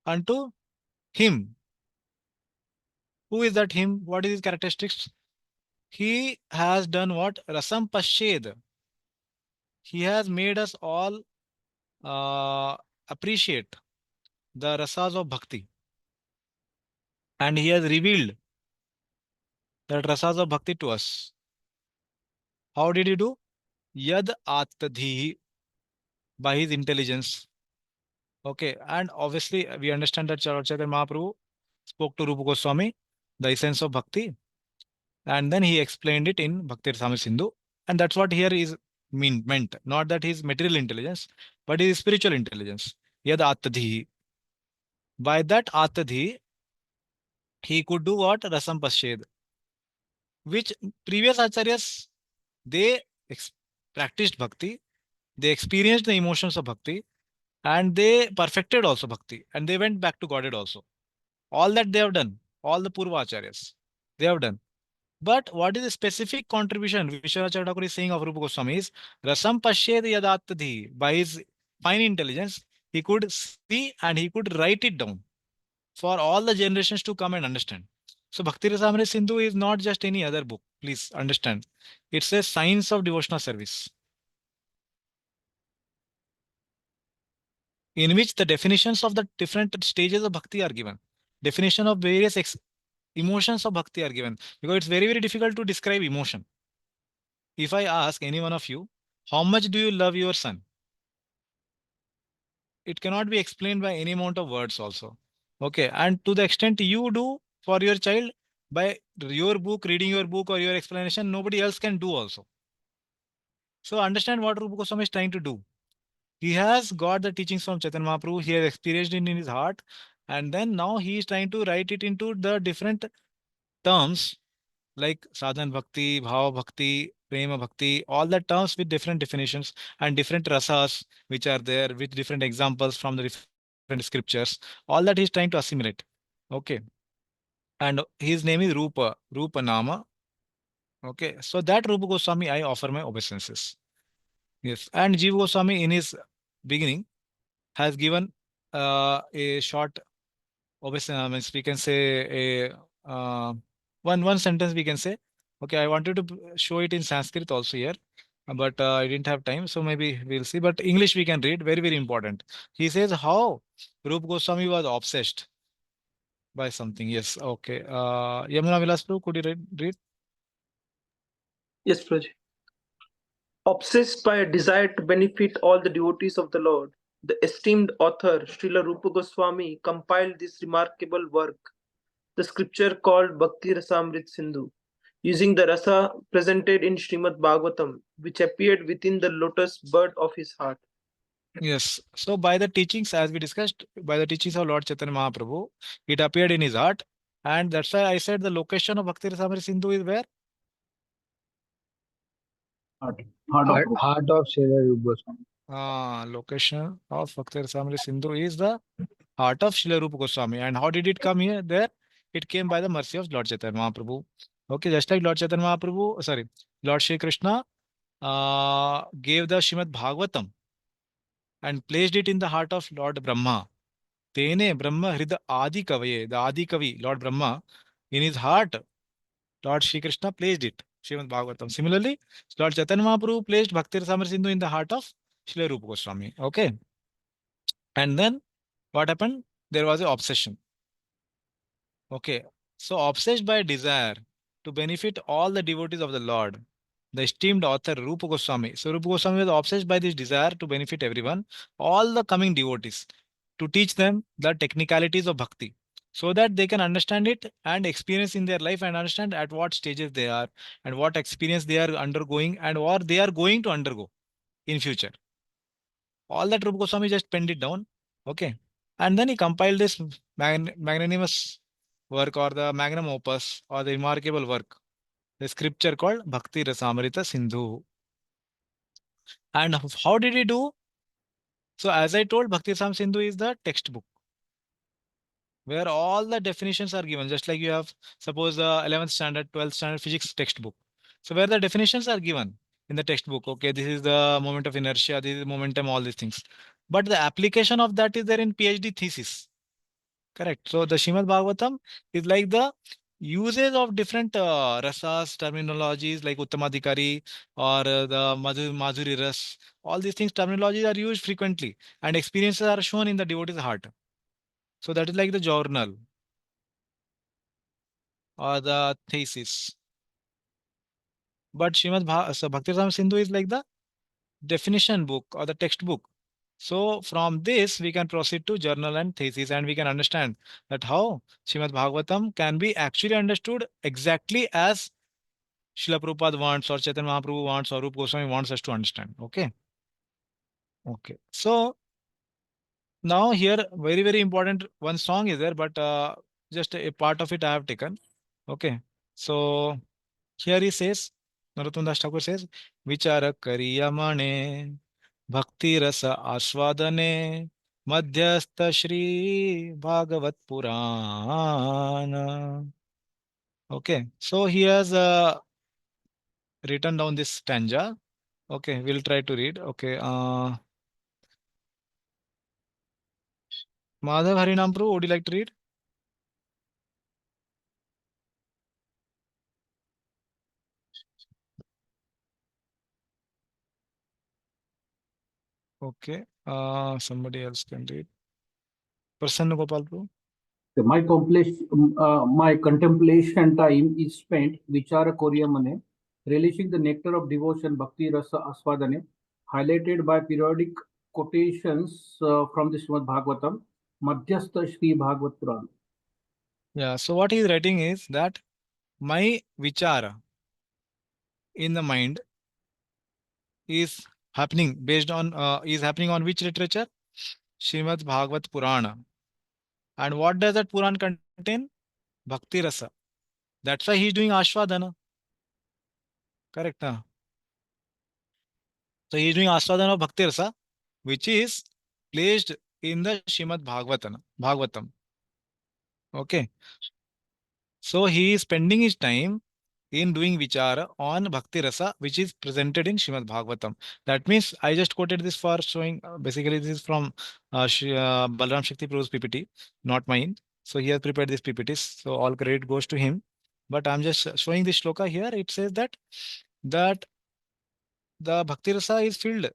Unto him. Who is that him? What is his characteristics? He has done what? Rasam Pashed. He has made us all appreciate the rasas of bhakti. And he has revealed that rasas of bhakti to us. How did he do? Yad Attadhi, by his intelligence. Okay, and obviously we understand that Chaitanya Mahaprabhu spoke to Rupa Goswami, the essence of bhakti, and then he explained it in Bhakti Rasamrita Sindhu, and that's what here is meant. Not that his material intelligence, but his spiritual intelligence. Yad Attadhi. By that Attadhi, he could do what? Rasam Pashed, which previous acharyas, they practiced bhakti, they experienced the emotions of bhakti, and they perfected also bhakti, and they went back to Godhead also. All that they have done, all the Purva Acharyas. They have done. But what is the specific contribution Vishwacharya Thakur is saying of Rupa Goswami is Rasam Pashyed Yadattadhi. By his fine intelligence, he could see and he could write it down for all the generations to come and understand. So Bhakti Rasamrita Sindhu is not just any other book. Please understand. It's a science of devotional service, in which the definitions of the different stages of bhakti are given. Definition of various emotions of bhakti are given, because it's very, very difficult to describe emotion. If I ask any one of you, how much do you love your son? It cannot be explained by any amount of words also. Okay. And to the extent you do for your child by your book, reading your book or your explanation, nobody else can do also. So understand what Rupa Goswami is trying to do. He has got the teachings from Chaitanya Mahaprabhu. He has experienced it in his heart. And then now he is trying to write it into the different terms like sadhan bhakti, bhava bhakti, prema bhakti, all the terms with different definitions and different rasas which are there with different examples from the different scriptures. All that he's trying to assimilate. Okay. And his name is Rupa Nama. Okay. So that Rupa Goswami, I offer my obeisances. Yes. And Jiva Goswami in his beginning has given a short obeisance, means we can say a one sentence we can say. Okay, I wanted to show it in Sanskrit also here, but I didn't have time, so maybe we'll see. But English we can read. Very, very important. He says how Rup Goswami was obsessed by something. Yes. Okay. Yamuna Vilas Prabhu, could you read? Yes, Prabhuji. Obsessed by a desire to benefit all the devotees of the Lord, the esteemed author Srila Rupa Goswami compiled this remarkable work, the scripture called Bhakti Rasamrit Sindhu, using the rasa presented in Srimad Bhagavatam, which appeared within the lotus bud of his heart. Yes. So by the teachings, as we discussed, by the teachings of Lord Chaitanya Mahaprabhu, it appeared in his heart. And that's why I said the location of Bhakti Rasamrita Sindhu is where? Heart of Srila Rupa Goswami. Location of Bhakti Rasamrita Sindhu is the heart of Srila Rupa Goswami. And how did it come here? There, it came by the mercy of Lord Chaitanya Mahaprabhu. Okay, just like Lord Chaitanya Mahaprabhu, sorry, Lord Shri Krishna gave the Shrimad Bhagavatam and placed it in the heart of Lord Brahma. Tene Brahma Hrida Adi Kavaye, the Adi Kavi, Lord Brahma, in his heart, Lord Shri Krishna placed it, Srimad Bhagavatam. Similarly, Lord Chaitanya Mahaprabhu placed Bhakti Rasamrita Sindhu in the heart of Srila Rupa Goswami. Okay. And then what happened? There was an obsession. Okay. So obsessed by a desire to benefit all the devotees of the Lord, the esteemed author Rupa Goswami. So Rupa Goswami was obsessed by this desire to benefit everyone, all the coming devotees, to teach them the technicalities of bhakti, so that they can understand it and experience in their life and understand at what stages they are and what experience they are undergoing and what they are going to undergo in future. All that Rupa Goswami just penned it down. Okay. And then he compiled this magnanimous work or the magnum opus or the remarkable work, the scripture called Bhakti Rasamrita Sindhu. And how did he do? So as I told, Bhakti Rasam Sindhu is the textbook where all the definitions are given, just like you have, suppose the 11th standard, 12th standard physics textbook. So where the definitions are given in the textbook, okay, this is the moment of inertia, this is momentum, all these things. But the application of that is there in PhD thesis. Correct. So the Srimad Bhagavatam is like the uses of different rasas, terminologies like Uttamadhikari or the Madhuri Ras. All these things, terminologies are used frequently and experiences are shown in the devotee's heart. So that is like the journal or the thesis. But so Bhakti Ram Sindhu is like the definition book or the textbook. So from this, we can proceed to journal and thesis, and we can understand that how Srimad Bhagavatam can be actually understood exactly as Srila Prabhupada wants or Chaitanya Mahaprabhu wants or Rupa Goswami wants us to understand. Okay. Okay. So now here, very, very important one song is there, but just a part of it I have taken. Okay. So here he says, Narottam Das Thakur says, Vichara Kariyamane Bhakti Rasa Aswadane Madhyastha Shri Bhagavat Purana Okay, so he has written down this stanza. Okay, we'll try to read. Okay, Madhav Harinam Prabhu, would you like to read? Okay, somebody else can read. Prasanna Gopal Prabhu. My contemplation time is spent vichara koryamane, relishing the nectar of devotion bhakti rasa aswadane, highlighted by periodic quotations from the Srimad Bhagavatam, Madhyastha Shri Bhagavat Puran. Yeah, so what he is writing is that my vichara in the mind is happening based on is happening on which literature? Srimad Bhagavat Purana. And what does that Puran contain? Bhakti Rasa. That's why he's doing Ashwadana. Correct. Huh? So he's doing Ashwadana of Bhakti Rasa, which is placed in the Srimad Bhagavatam. Okay. So he is spending his time in doing vichara on Bhakti Rasa, which is presented in Srimad Bhagavatam. That means I just quoted this for showing, basically this is from Balram Shakti Prabhu's PPT, not mine. So he has prepared this PPTs. So all credit goes to him. But I'm just showing this shloka here. It says that the Bhakti Rasa is filled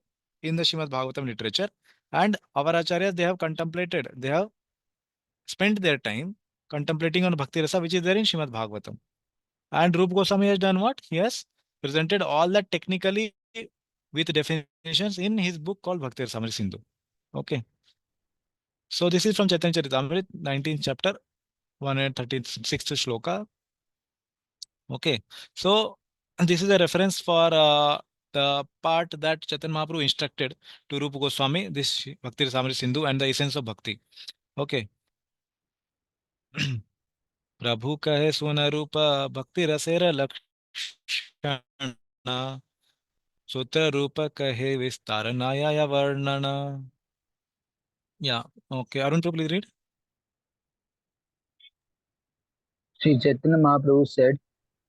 in the Srimad Bhagavatam literature. And our acharyas, they have contemplated, they have spent their time contemplating on Bhakti Rasa, which is there in Srimad Bhagavatam. And Rup Goswami has done what? He has presented all that technically with definitions in his book called Bhakti Rasamrita Sindhu. Okay. So this is from Chaitanya Charitamrita, 19th chapter, 136th shloka. Okay. So this is a reference for the part that Chaitanya Mahaprabhu instructed to Rupa Goswami, this Bhakti Rasamrita Sindhu and the essence of bhakti. Okay. प्रभु कहे सुन रूप भक्ति रसेर लक्षण सूत्र रूप कहे विस्तार नाया वर्णन. Yeah, okay. Arun, please read. Sri Chaitanya Mahaprabhu said,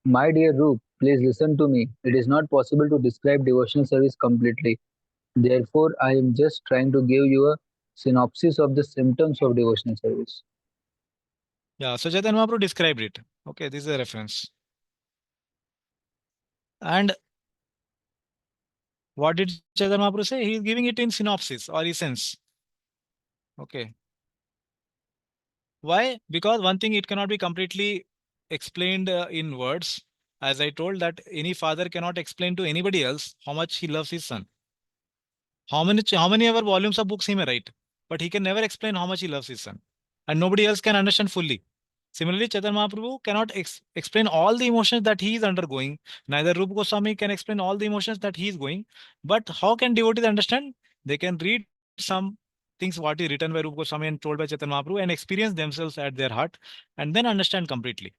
"My dear Roop, please listen to me. It is not possible to describe devotional service completely. Therefore, I am just trying to give you a synopsis of the symptoms of devotional service." Yeah, so Chaitanya Mahaprabhu described it. Okay, this is a reference. And what did Chaitanya Mahaprabhu say? He is giving it in synopsis or essence. Okay. Why? Because one thing, it cannot be completely explained in words. As I told that any father cannot explain to anybody else how much he loves his son. How many ever volumes of books he may write, but he can never explain how much he loves his son. And nobody else can understand fully. Similarly, Chaitanya Mahaprabhu cannot explain all the emotions that he is undergoing. Neither Rupa Goswami can explain all the emotions that he is going. But how can devotees understand? They can read some things what is written by Rupa Goswami and told by Chaitanya Mahaprabhu and experience themselves at their heart and then understand completely.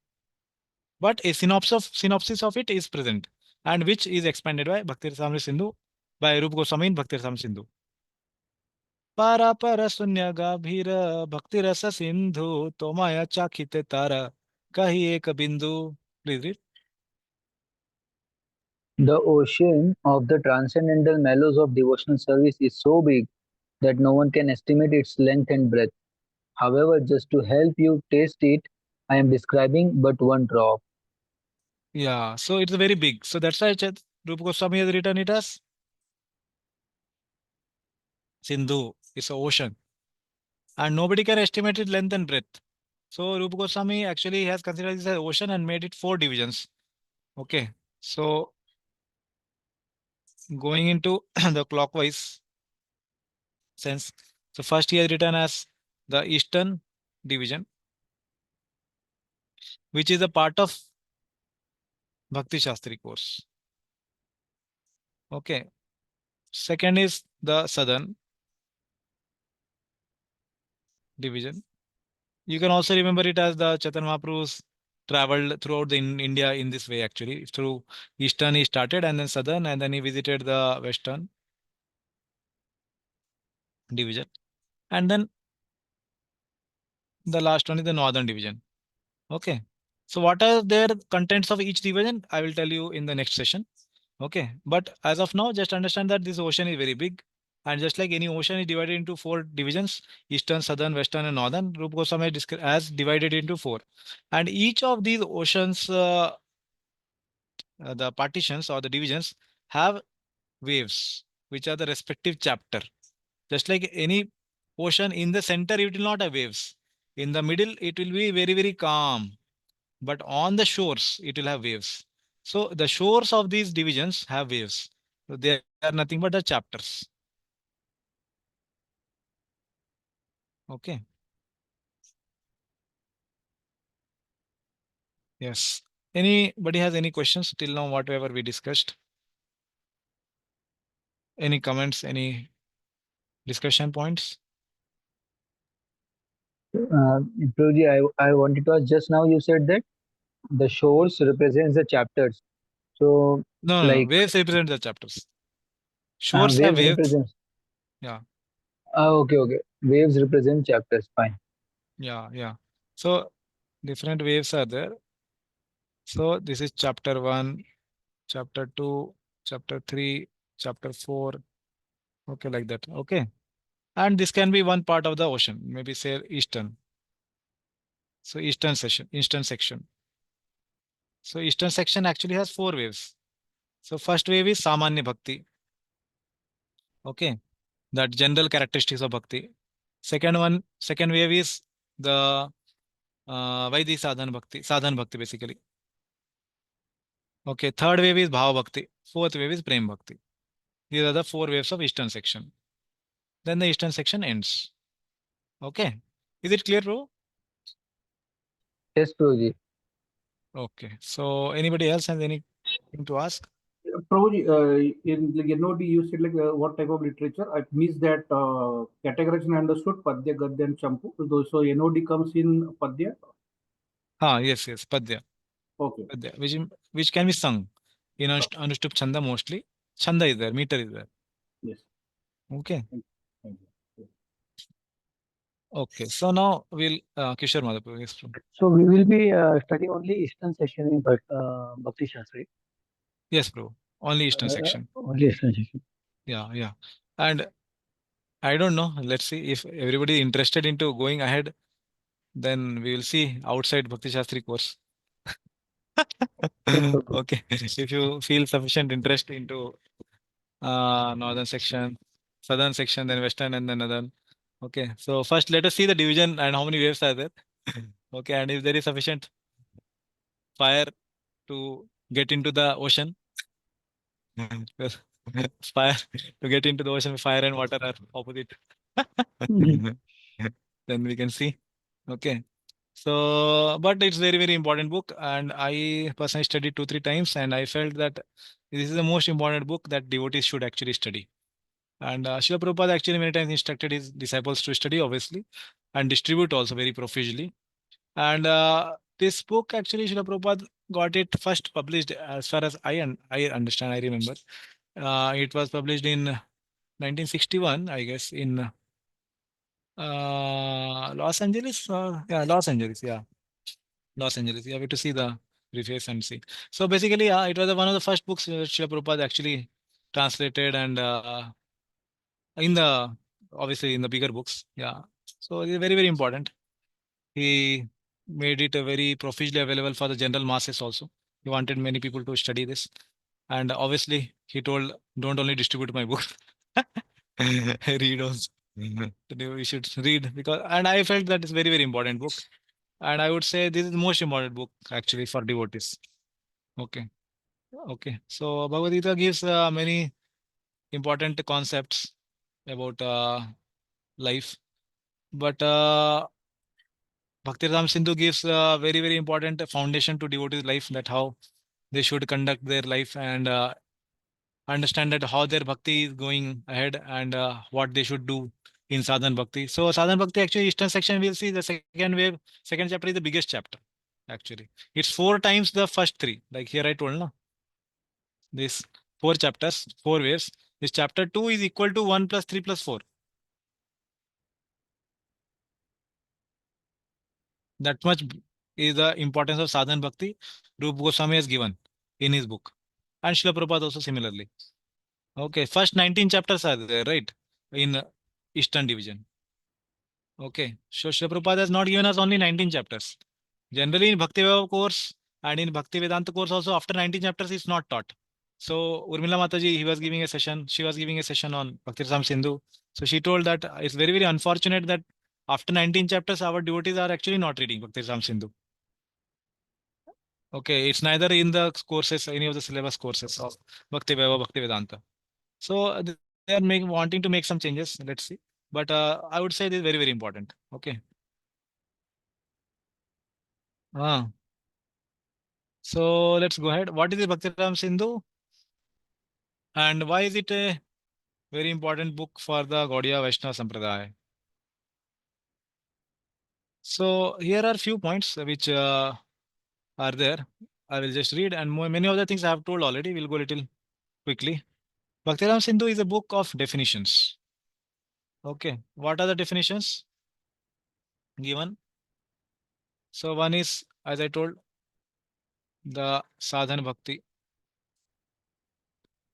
But a synopsis of it is present and which is expanded by Bhakti Rasamrita Sindhu by Rupa Goswami in Bhakti Rasamrita Sindhu. पारापर शून्य गभीर भक्ति रस सिंधु तोमाया चाखिते तारा कही एक बिंदु. Please read. The ocean of the transcendental mellows of devotional service is so big that no one can estimate its length and breadth. However, just to help you taste it, I am describing but one drop. Yeah, so it's very big. So that's why Rupa Goswami has written it as Sindhu. It's an ocean. And nobody can estimate its length and breadth. So Rupa Goswami actually has considered this as ocean and made it 4 divisions. Okay. So going into the clockwise sense. So first he has written as the Eastern division, which is a part of Bhakti Shastri course. Okay. Second is the Southern division. You can also remember it as the Chaitanya Mahaprabhu's traveled throughout India in this way actually. Through Eastern he started and then Southern and then he visited the Western division. And then the last one is the Northern division. Okay. So what are their contents of each division? I will tell you in the next session. Okay. But as of now, just understand that this ocean is very big. And just like any ocean is divided into 4 divisions, eastern, southern, western, and northern, Rupa Goswami has divided into 4. And each of these oceans, the partitions or the divisions have waves, which are the respective chapter. Just like any ocean, in the center, it will not have waves. In the middle, it will be very, very calm. But on the shores, it will have waves. So the shores of these divisions have waves. So they are nothing but the chapters. Okay. Yes. Anybody has any questions till now, whatever we discussed? Any comments, any discussion points? Prabhuji, I wanted to ask, just now you said that the shores represents the chapters. So No. like Waves represent the chapters. Shores have waves waves. represents. Yeah. Okay. Waves represent chapters. Fine. Yeah. So different waves are there. So this is chapter 1, chapter 2, chapter 3, chapter 4. Okay, like that. Okay. And this can be one part of the ocean, maybe say eastern. So eastern section. So eastern section actually has 4 waves. So first wave is Samanya Bhakti. Okay. That general characteristics of Bhakti. Second wave is the Vaidhi Sadhan Bhakti basically. Okay. Third wave is Bhava Bhakti. Fourth wave is Prem Bhakti. These are the 4 waves of eastern section. Then the eastern section ends. Okay. Is it clear, bro? Yes, Prabhuji. Okay. So anybody else has anything to ask? Prabhuji, in like NOD, you said like what type of literature? I missed that categorization. I understood Padya, Gadya, and Champu. So NOD comes in Padya. Yes, Padya. Okay. Padya, which can be sung in Anushtup Chanda mostly. Chanda is there, meter is there. Yes. Okay. Thank you. Okay. So now we'll Kishore Madhapu. Yes, bro. So we will be studying only Eastern section in Bhakti Shastri. Yes, bro. Only eastern section. Only Eastern section. Yeah. And I don't know. Let's see if everybody is interested into going ahead. Then we will see outside Bhakti Shastri course. Yes, Prabhu. Okay. If you feel sufficient interest into northern section, southern section, then western, and then northern. Okay. So first, let us see the division and how many waves are there. Okay. And if there is sufficient fire to get into the ocean, because fire to get into the ocean, fire and water are opposite. Mhm. Then we can see. Okay. So, but it's very, very important book. And I personally studied 2, 3 times and I felt that this is the most important book that devotees should actually study. And Srila Prabhupada actually many times instructed his disciples to study, obviously, and distribute also very profusely. And this book actually, Srila Prabhupada got it first published, as far as I understand, I remember. It was published in 1961, I guess, in Los Angeles. Yeah, Los Angeles. Yeah, Los Angeles. You have to see the preface and see. So basically, it was one of the first books Srila Prabhupada actually translated and in the obviously in the bigger books. Yeah. So it's very, very important. He made it very profusely available for the general masses also. He wanted many people to study this. And obviously, he told, don't only distribute my book, read also. You should read because, and I felt that it's very, very important book. And I would say this is the most important book actually for devotees. Okay. Okay. So Bhagavad Gita gives many important concepts about life. But Bhaktivedanta Sindhu gives a very, very important foundation to devotees' life, that how they should conduct their life and understand that how their bhakti is going ahead and what they should do in sadhan bhakti. So sadhan bhakti actually eastern section we'll see the second wave, second chapter is the biggest chapter actually. It's 4 times the first 3. Like here I told no. This 4 chapters, 4 waves. This chapter 2 is equal to 1 plus 3 plus 4. That much is the importance of sadhan bhakti Rupa Goswami has given in his book, and Srila Prabhupada also similarly. Okay, first 19 chapters are there, right, in Eastern Division. Okay, so Srila Prabhupada has not given us only 19 chapters. Generally, in Bhakti Vaibhava course and in Bhakti Vedanta course also, after 19 chapters, it's not taught. So Urmila Mataji, he was giving a session. She was giving a session on Bhakti Rasam Sindhu. So she told that it's very, very unfortunate that after 19 chapters, our devotees are actually not reading Bhakti Rasam Sindhu. Okay, it's neither in the courses, any of the syllabus courses of Bhakti Vaibhava, Bhakti Vedanta. So they are wanting to make some changes. Let's see. But I would say this is very, very important. Okay. So let's go ahead. What is the Bhakti Rasam Sindhu? And why is it a very important book for the Gaudiya Vaishnava Sampradaya? So here are few points which are there. I will just read, and many of the things I have told already. We'll go a little quickly. Bhaktiram Sindhu is a book of definitions. Okay, what are the definitions given? So one is, as I told, the sadhana bhakti.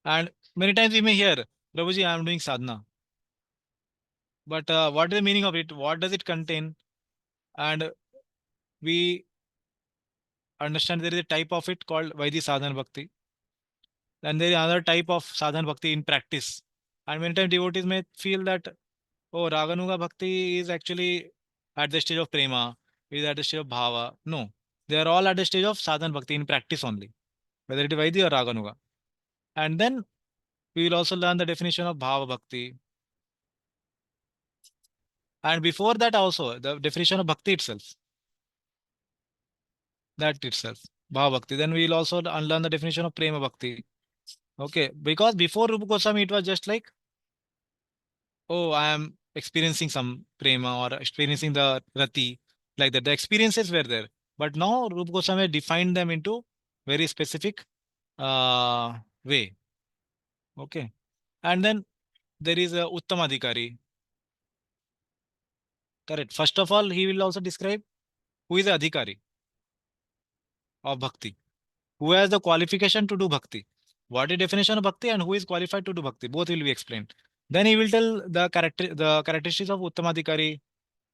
And many times we may hear, Prabhuji, I am doing sadhana. But what is the meaning of it? What does it contain? And we understand there is a type of it called Vaidhi sadhana bhakti. Then there is another type of sadhana bhakti in practice. And many times devotees may feel that, oh, Raganuga bhakti is actually at the stage of prema, is at the stage of bhava. No, they are all at the stage of sadhana bhakti in practice only, whether it is Vaidhi or Raganuga. And then we will also learn the definition of bhava bhakti. And before that also, the definition of bhakti itself. That itself, bhava bhakti. Then we will also unlearn the definition of prema bhakti. Okay, because before Rupa Goswami, it was just like, oh, I am experiencing some prema or experiencing the rati, like that. The experiences were there. But now Rupa Goswami defined them into very specific way. Okay. And then there is a Uttamadhikari. Correct. First of all, he will also describe who is the Adhikari of Bhakti, who has the qualification to do Bhakti. What is definition of Bhakti and who is qualified to do Bhakti? Both will be explained. Then he will tell the characteristics of Uttamadhikari,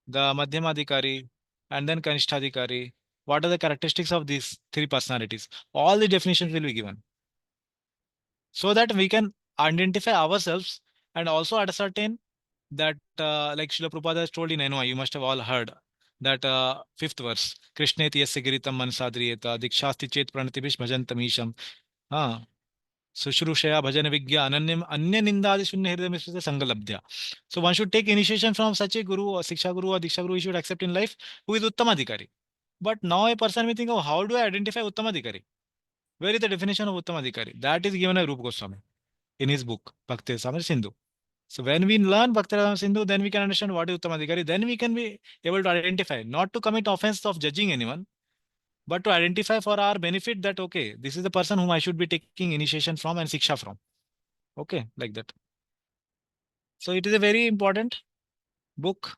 the Madhyamadhikari, and then Kanishtadhikari. What are the characteristics of these three personalities? All the definitions will be given so that we can identify ourselves and also ascertain that, like Srila Prabhupada has told in NOI, you must have all heard that fifth verse, Krishneti yasya giritam mansadriyeta dikshasti chet pranatibish bhajantamisham. Sushrushaya bhajan vigya ananyam anya nindadi shunya hridaya misrita sangalabdhya. So one should take initiation from such a guru or siksha guru or diksha guru he should accept in life who is Uttamadhikari. But now a person may think, oh, how do I identify Uttamadhikari? Where is the definition of Uttamadhikari? That is given by Rupa Goswami in his book, Bhakti Rasamrita Sindhu. So when we learn Bhakti Rasamrita Sindhu, then we can understand what is Uttamadhikari. Then we can be able to identify, not to commit offense of judging anyone, but to identify for our benefit that, okay, this is the person whom I should be taking initiation from and siksha from. Okay, like that. So it is a very important book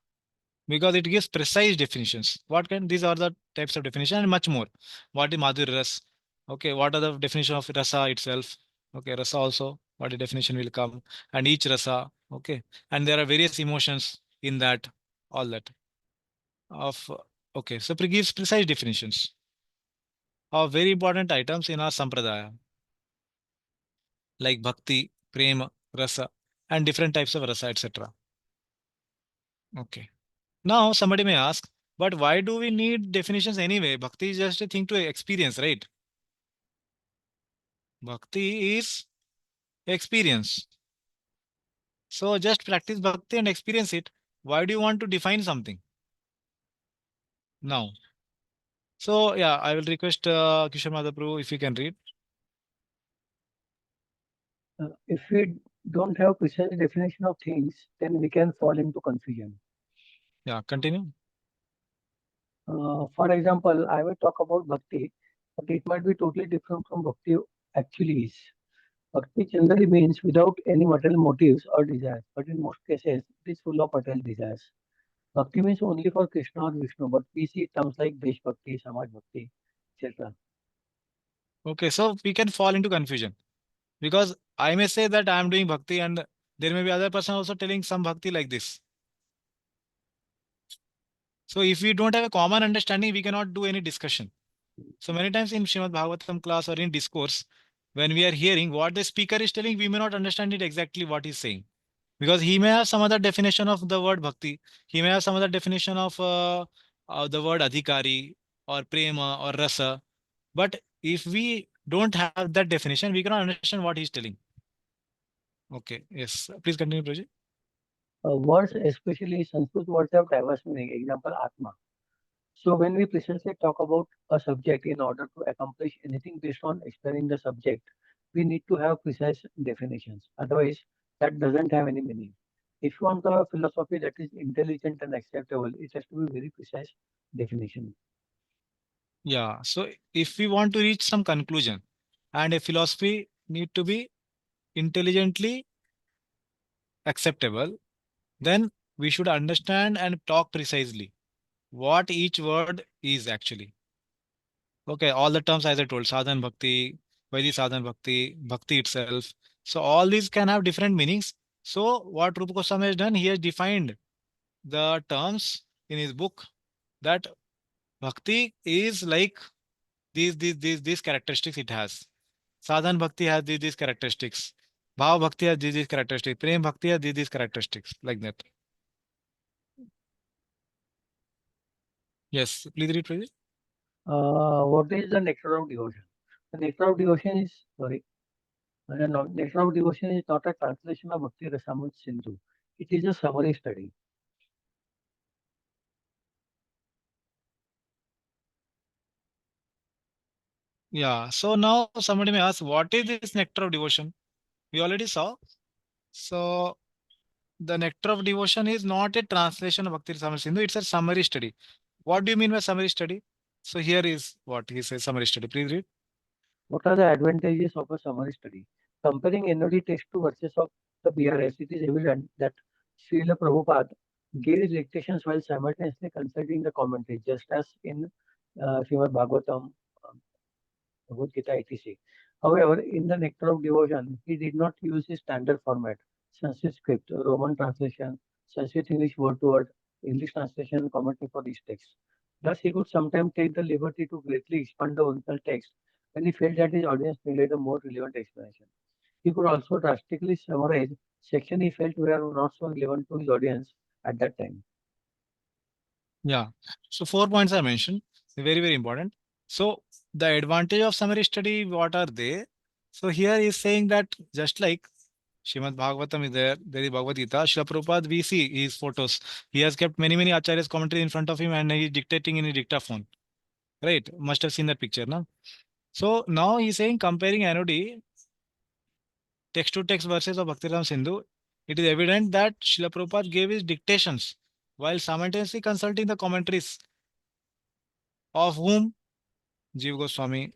because it gives precise definitions. What can, these are the types of definition and much more. What is Madhur Ras? Okay, what are the definition of rasa itself? Okay, rasa also, what the definition will come, and each rasa. Okay, and there are various emotions in that, all that. Of okay, so it gives precise definitions of very important items in our sampradaya, like bhakti, prema, rasa, and different types of rasa, etc. Okay. Now somebody may ask, but why do we need definitions anyway? Bhakti is just a thing to experience, right? Bhakti is experience. So just practice bhakti and experience it. Why do you want to define something? Now. So yeah, I will request Kishore Madhaprabhu if you can read. If we don't have precise definition of things, then we can fall into confusion. Yeah, continue. For example, I will talk about bhakti, but it might be totally different from bhakti actually is. Bhakti generally means without any material motives or desires, but in most cases, it is full of material desires. Bhakti means only for Krishna or Vishnu, but we see terms like Desh Bhakti, Samaj Bhakti, etc. Okay, so we can fall into confusion because I may say that I am doing bhakti and there may be other person also telling some bhakti like this. So if we don't have a common understanding, we cannot do any discussion. So many times in Srimad Bhagavatam class or in discourse, when we are hearing what the speaker is telling, we may not understand it exactly what he's saying. Because he may have some other definition of the word bhakti. He may have some other definition of the word adhikari or prema or rasa. But if we don't have that definition, we cannot understand what he's telling. Okay, yes. Please continue, Project. Words, especially Sanskrit words, have diverse meaning. Example, Atma. So when we precisely talk about a subject in order to accomplish anything based on explaining the subject, we need to have precise definitions. Otherwise, that doesn't have any meaning. If you want to have a philosophy that is intelligent and acceptable, it has to be very precise definition. Yeah. So if we want to reach some conclusion and a philosophy need to be intelligently acceptable, then we should understand and talk precisely what each word is actually. Okay, all the terms as I told, sadhan bhakti, Vaidhi sadhan bhakti, bhakti itself. So all these can have different meanings. So what Rupa Goswami has done, he has defined the terms in his book that bhakti is like these characteristics it has. Sadhan bhakti has these characteristics. Bhav bhakti has these characteristics. Prem bhakti has these characteristics like that. Yes, please read, Pradeep. What is the nectar of devotion? The nectar of devotion is, sorry, nectar of devotion is not a translation of Bhakti Rasamrita Sindhu. It is a summary study. Yeah. So now somebody may ask, what is this nectar of devotion? We already saw. So the nectar of devotion is not a translation of Bhakti Rasamrita Sindhu. It's a summary study. What do you mean by summary study? So here is what he says, summary study. Please read. What are the advantages of a summary study? Comparing NOD text to verses of the BRS, it is evident that Srila Prabhupada gave his dictations while simultaneously consulting the commentary, just as in Srimad Bhagavatam, Bhagavad Gita, etc. However, in the Nectar of Devotion, he did not use his standard format, Sanskrit script, Roman translation, Sanskrit English word to word, English translation, commentary for each text. Thus, he could sometimes take the liberty to greatly expand the original text when he felt that his audience needed a more relevant explanation. He could also drastically summarize sections he felt were not so relevant to his audience at that time. Yeah. So 4 points I mentioned, very, very important. So the advantage of summary study, what are they? So here he is saying that just like Shrimad Bhagavatam is there is Bhagavad Gita, Srila Prabhupada, we see his photos. He has kept many, many acharyas commentary in front of him and he's dictating in a dictaphone. Right? Must have seen that picture now. So now he's saying comparing NOD, text to text verses of Bhaktiram Sindhu, it is evident that Srila Prabhupada gave his dictations while simultaneously consulting the commentaries of whom? Jiva Goswami,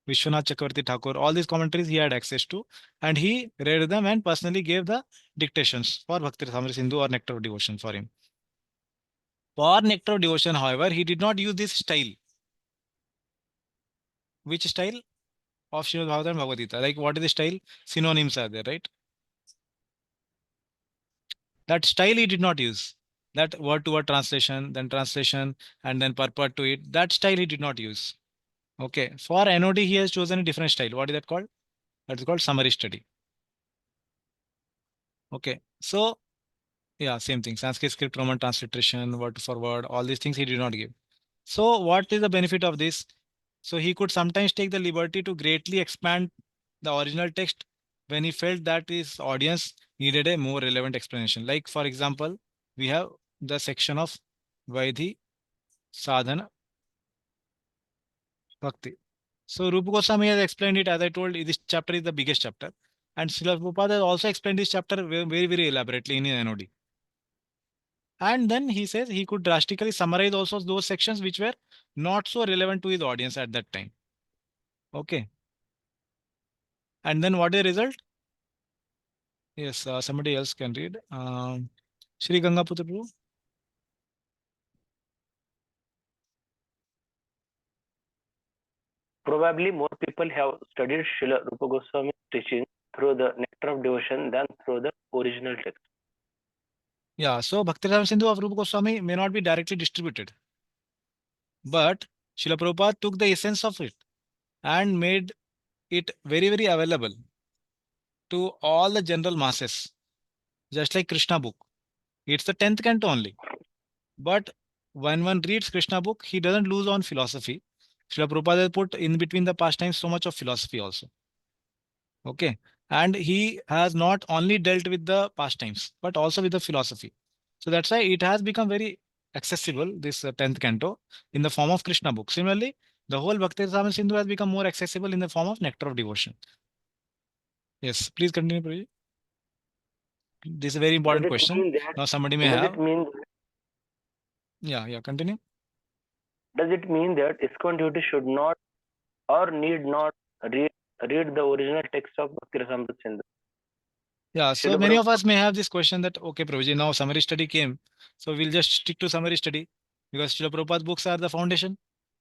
Vishwanath Chakravarti Thakur, all these commentaries he had access to, and he read them and personally gave the dictations for Bhakti Rasamrita Sindhu or Nectar of Devotion for him. For Nectar of Devotion, however, he did not use this style. Which style? Of Srimad Bhagavatam and Bhagavad Gita. Like what is the style? Synonyms are there, right? That style he did not use. That word to word translation, and then purport to it. That style he did not use. Okay. For NOD, he has chosen a different style. What is that called? That is called summary study. Okay. So, yeah, same thing. Sanskrit script, Roman transliteration, word for word, all these things he did not give. So, what is the benefit of this? So, he could sometimes take the liberty to greatly expand the original text when he felt that his audience needed a more relevant explanation. Like, for example, we have the section of Vaidhi Sadhana Bhakti. So, Rupa Goswami has explained it. As I told, this chapter is the biggest chapter. And Srila Prabhupada has also explained this chapter very, very, very elaborately in his NOD. And then he says he could drastically summarize also those sections which were not so relevant to his audience at that time. Okay. And then what is the result? Yes, somebody else can read. Shri Gangaputra Prabhu. probably more people have studied Srila Rupa Goswami's teaching through the nectar of devotion than through the original text. Yeah, so Bhakti Sindhu of Rupa Goswami may not be directly distributed, but Srila Prabhupada took the essence of it and made it very, very available to all the general masses, just like Krishna book. It's the 10th canto only. But when one reads Krishna book, he doesn't lose on philosophy. Srila Prabhupada has put in between the pastimes so much of philosophy also. Okay. And he has not only dealt with the pastimes, but also with the philosophy. So that's why it has become very accessible, this 10th canto, in the form of Krishna book. Similarly, the whole Bhakti Rasamrita Sindhu has become more accessible in the form of nectar of devotion. Yes, please continue, Prabhuji. This is a very important question. Now somebody may have. Yeah, continue. Does it mean that ISKCON devotee should not or need not read the original text of Bhakti Rasamrita Sindhu? Yeah, so many of us may have this question that, okay, Prabhuji, now summary study came. So we'll just stick to summary study because Srila Prabhupada's books are the foundation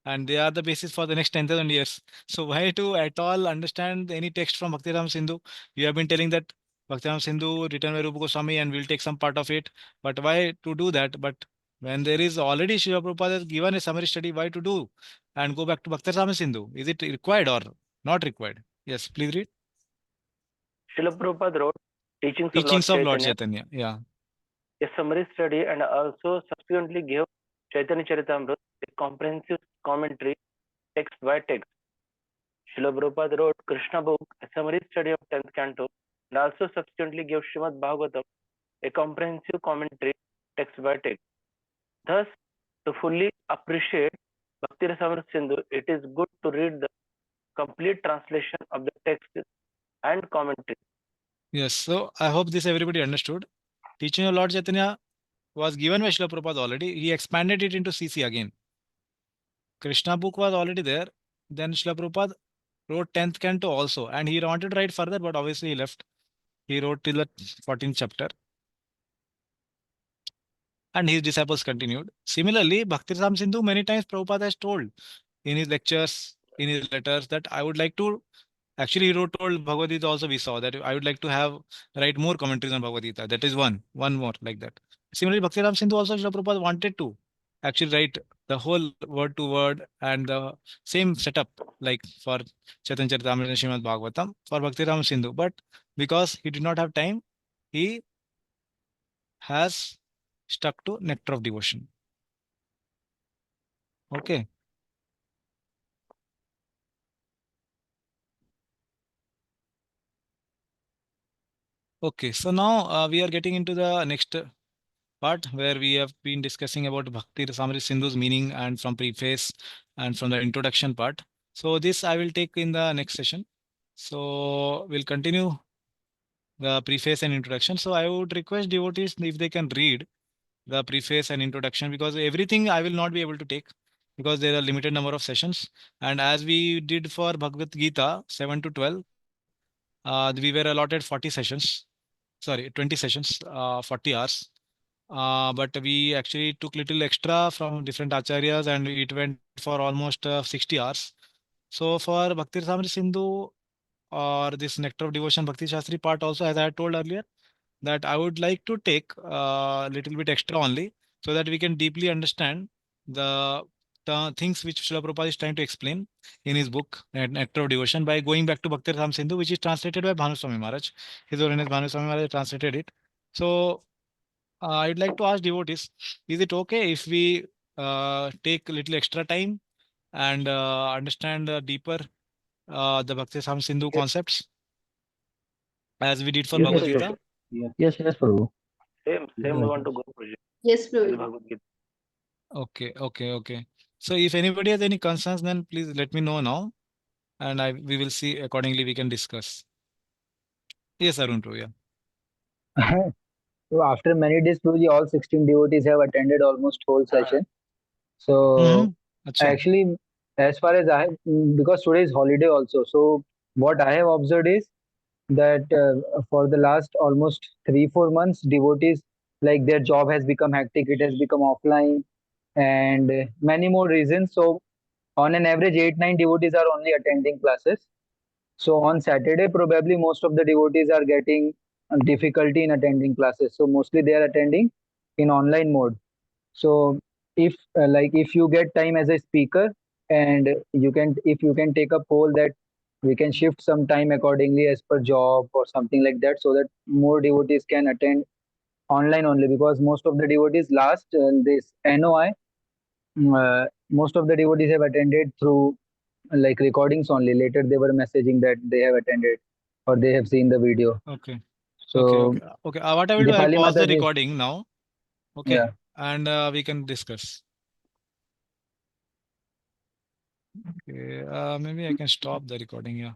and they are the basis for the next 10,000 years. So why to at all understand any text from Bhaktiram Sindhu? You have been telling that Bhaktiram Sindhu written by Rupa Goswami and we'll take some part of it. But why to do that? But when there is already Srila Prabhupada has given a summary study, why to do and go back to Bhaktiram Sindhu? Is it required or not required? Yes, please read. Srila Prabhupada wrote Teachings of Lord Chaitanya. Yeah. A summary study and also subsequently gave Chaitanya Charitamrita a comprehensive commentary text by text. Srila Prabhupada wrote Krishna book, a summary study of 10th canto, and also subsequently gave Srimad Bhagavatam a comprehensive commentary text by text. Thus, to fully appreciate Bhakti Rasamrita Sindhu, it is good to read the complete translation of the text and commentary. Yes, so I hope this everybody understood. Teaching of Lord Chaitanya was given by Srila Prabhupada already. He expanded it into CC again. Krishna book was already there. Then Srila Prabhupada wrote 10th canto also. And he wanted to write further, but obviously he left. He wrote till the 14th chapter. And his disciples continued. Similarly, Bhakti Ram Sindhu, many times Prabhupada has told in his lectures, in his letters, that I would like to. Actually, he wrote told Bhagavad Gita also we saw that I would like to have write more commentaries on Bhagavad Gita. That is one more like that. Similarly, Bhakti Ram Sindhu also Srila Prabhupada wanted to actually write the whole word to word and the same setup like for Chaitanya Charitamrita and Srimad Bhagavatam for Bhakti Ram Sindhu. But because he did not have time, he has stuck to nectar of devotion. Okay. Okay, so now we are getting into the next part where we have been discussing about Bhakti Rasamrita Sindhu's meaning and from preface and from the introduction part. So this I will take in the next session. So we'll continue the preface and introduction. So I would request devotees if they can read the preface and introduction because everything I will not be able to take because there are limited number of sessions. And as we did for Bhagavad Gita 7 to 12, we were allotted 40 sessions. Sorry, 20 sessions, 40 hours. But we actually took little extra from different acharyas and it went for almost 60 hours. So for Bhakti Rasamrita Sindhu or this Nectar of Devotion Bhakti Shastri part also, as I had told earlier, that I would like to take a little bit extra only so that we can deeply understand the things which Srila Prabhupada is trying to explain in his book Nectar of Devotion by going back to Bhakti Rasamrita Sindhu, which is translated by Bhanuswami Maharaj. His Holiness Bhanuswami Maharaj translated it. So I'd like to ask devotees, is it okay if we take a little extra time and understand deeper the Bhakti Sam Sindhu concepts as we did for Bhagavad Gita? Yes, Prabhu. Same we want to go project. Yes, Prabhu. Bhagavad Gita. Okay. So if anybody has any concerns, then please let me know now, and we will see accordingly. We can discuss. Yes, Arun, Prabhu, yeah. So after many days, Prabhuji, all 16 devotees have attended almost whole session. So Acha. actually, as far as I have, because today is holiday also, so what I have observed is that for the last almost 3-4 months, devotees like their job has become hectic, it has become offline, and many more reasons. So on an average 8-9 devotees are only attending classes. So on Saturday probably most of the devotees are getting difficulty in attending classes, so mostly they are attending in online mode. So if like if you get time as a speaker, and you can, if you can take a poll that we can shift some time accordingly as per job or something like that, so that more devotees can attend online only, because most of the devotees last this NOI, most of the devotees have attended through like recordings only. Later they were messaging that they have attended or they have seen the video. Okay. Okay. So Okay. Okay. What I will do, I'll Dipali pause the Mataji, recording now. Okay. yeah. And we can discuss. Okay. Maybe I can stop the recording. Yeah.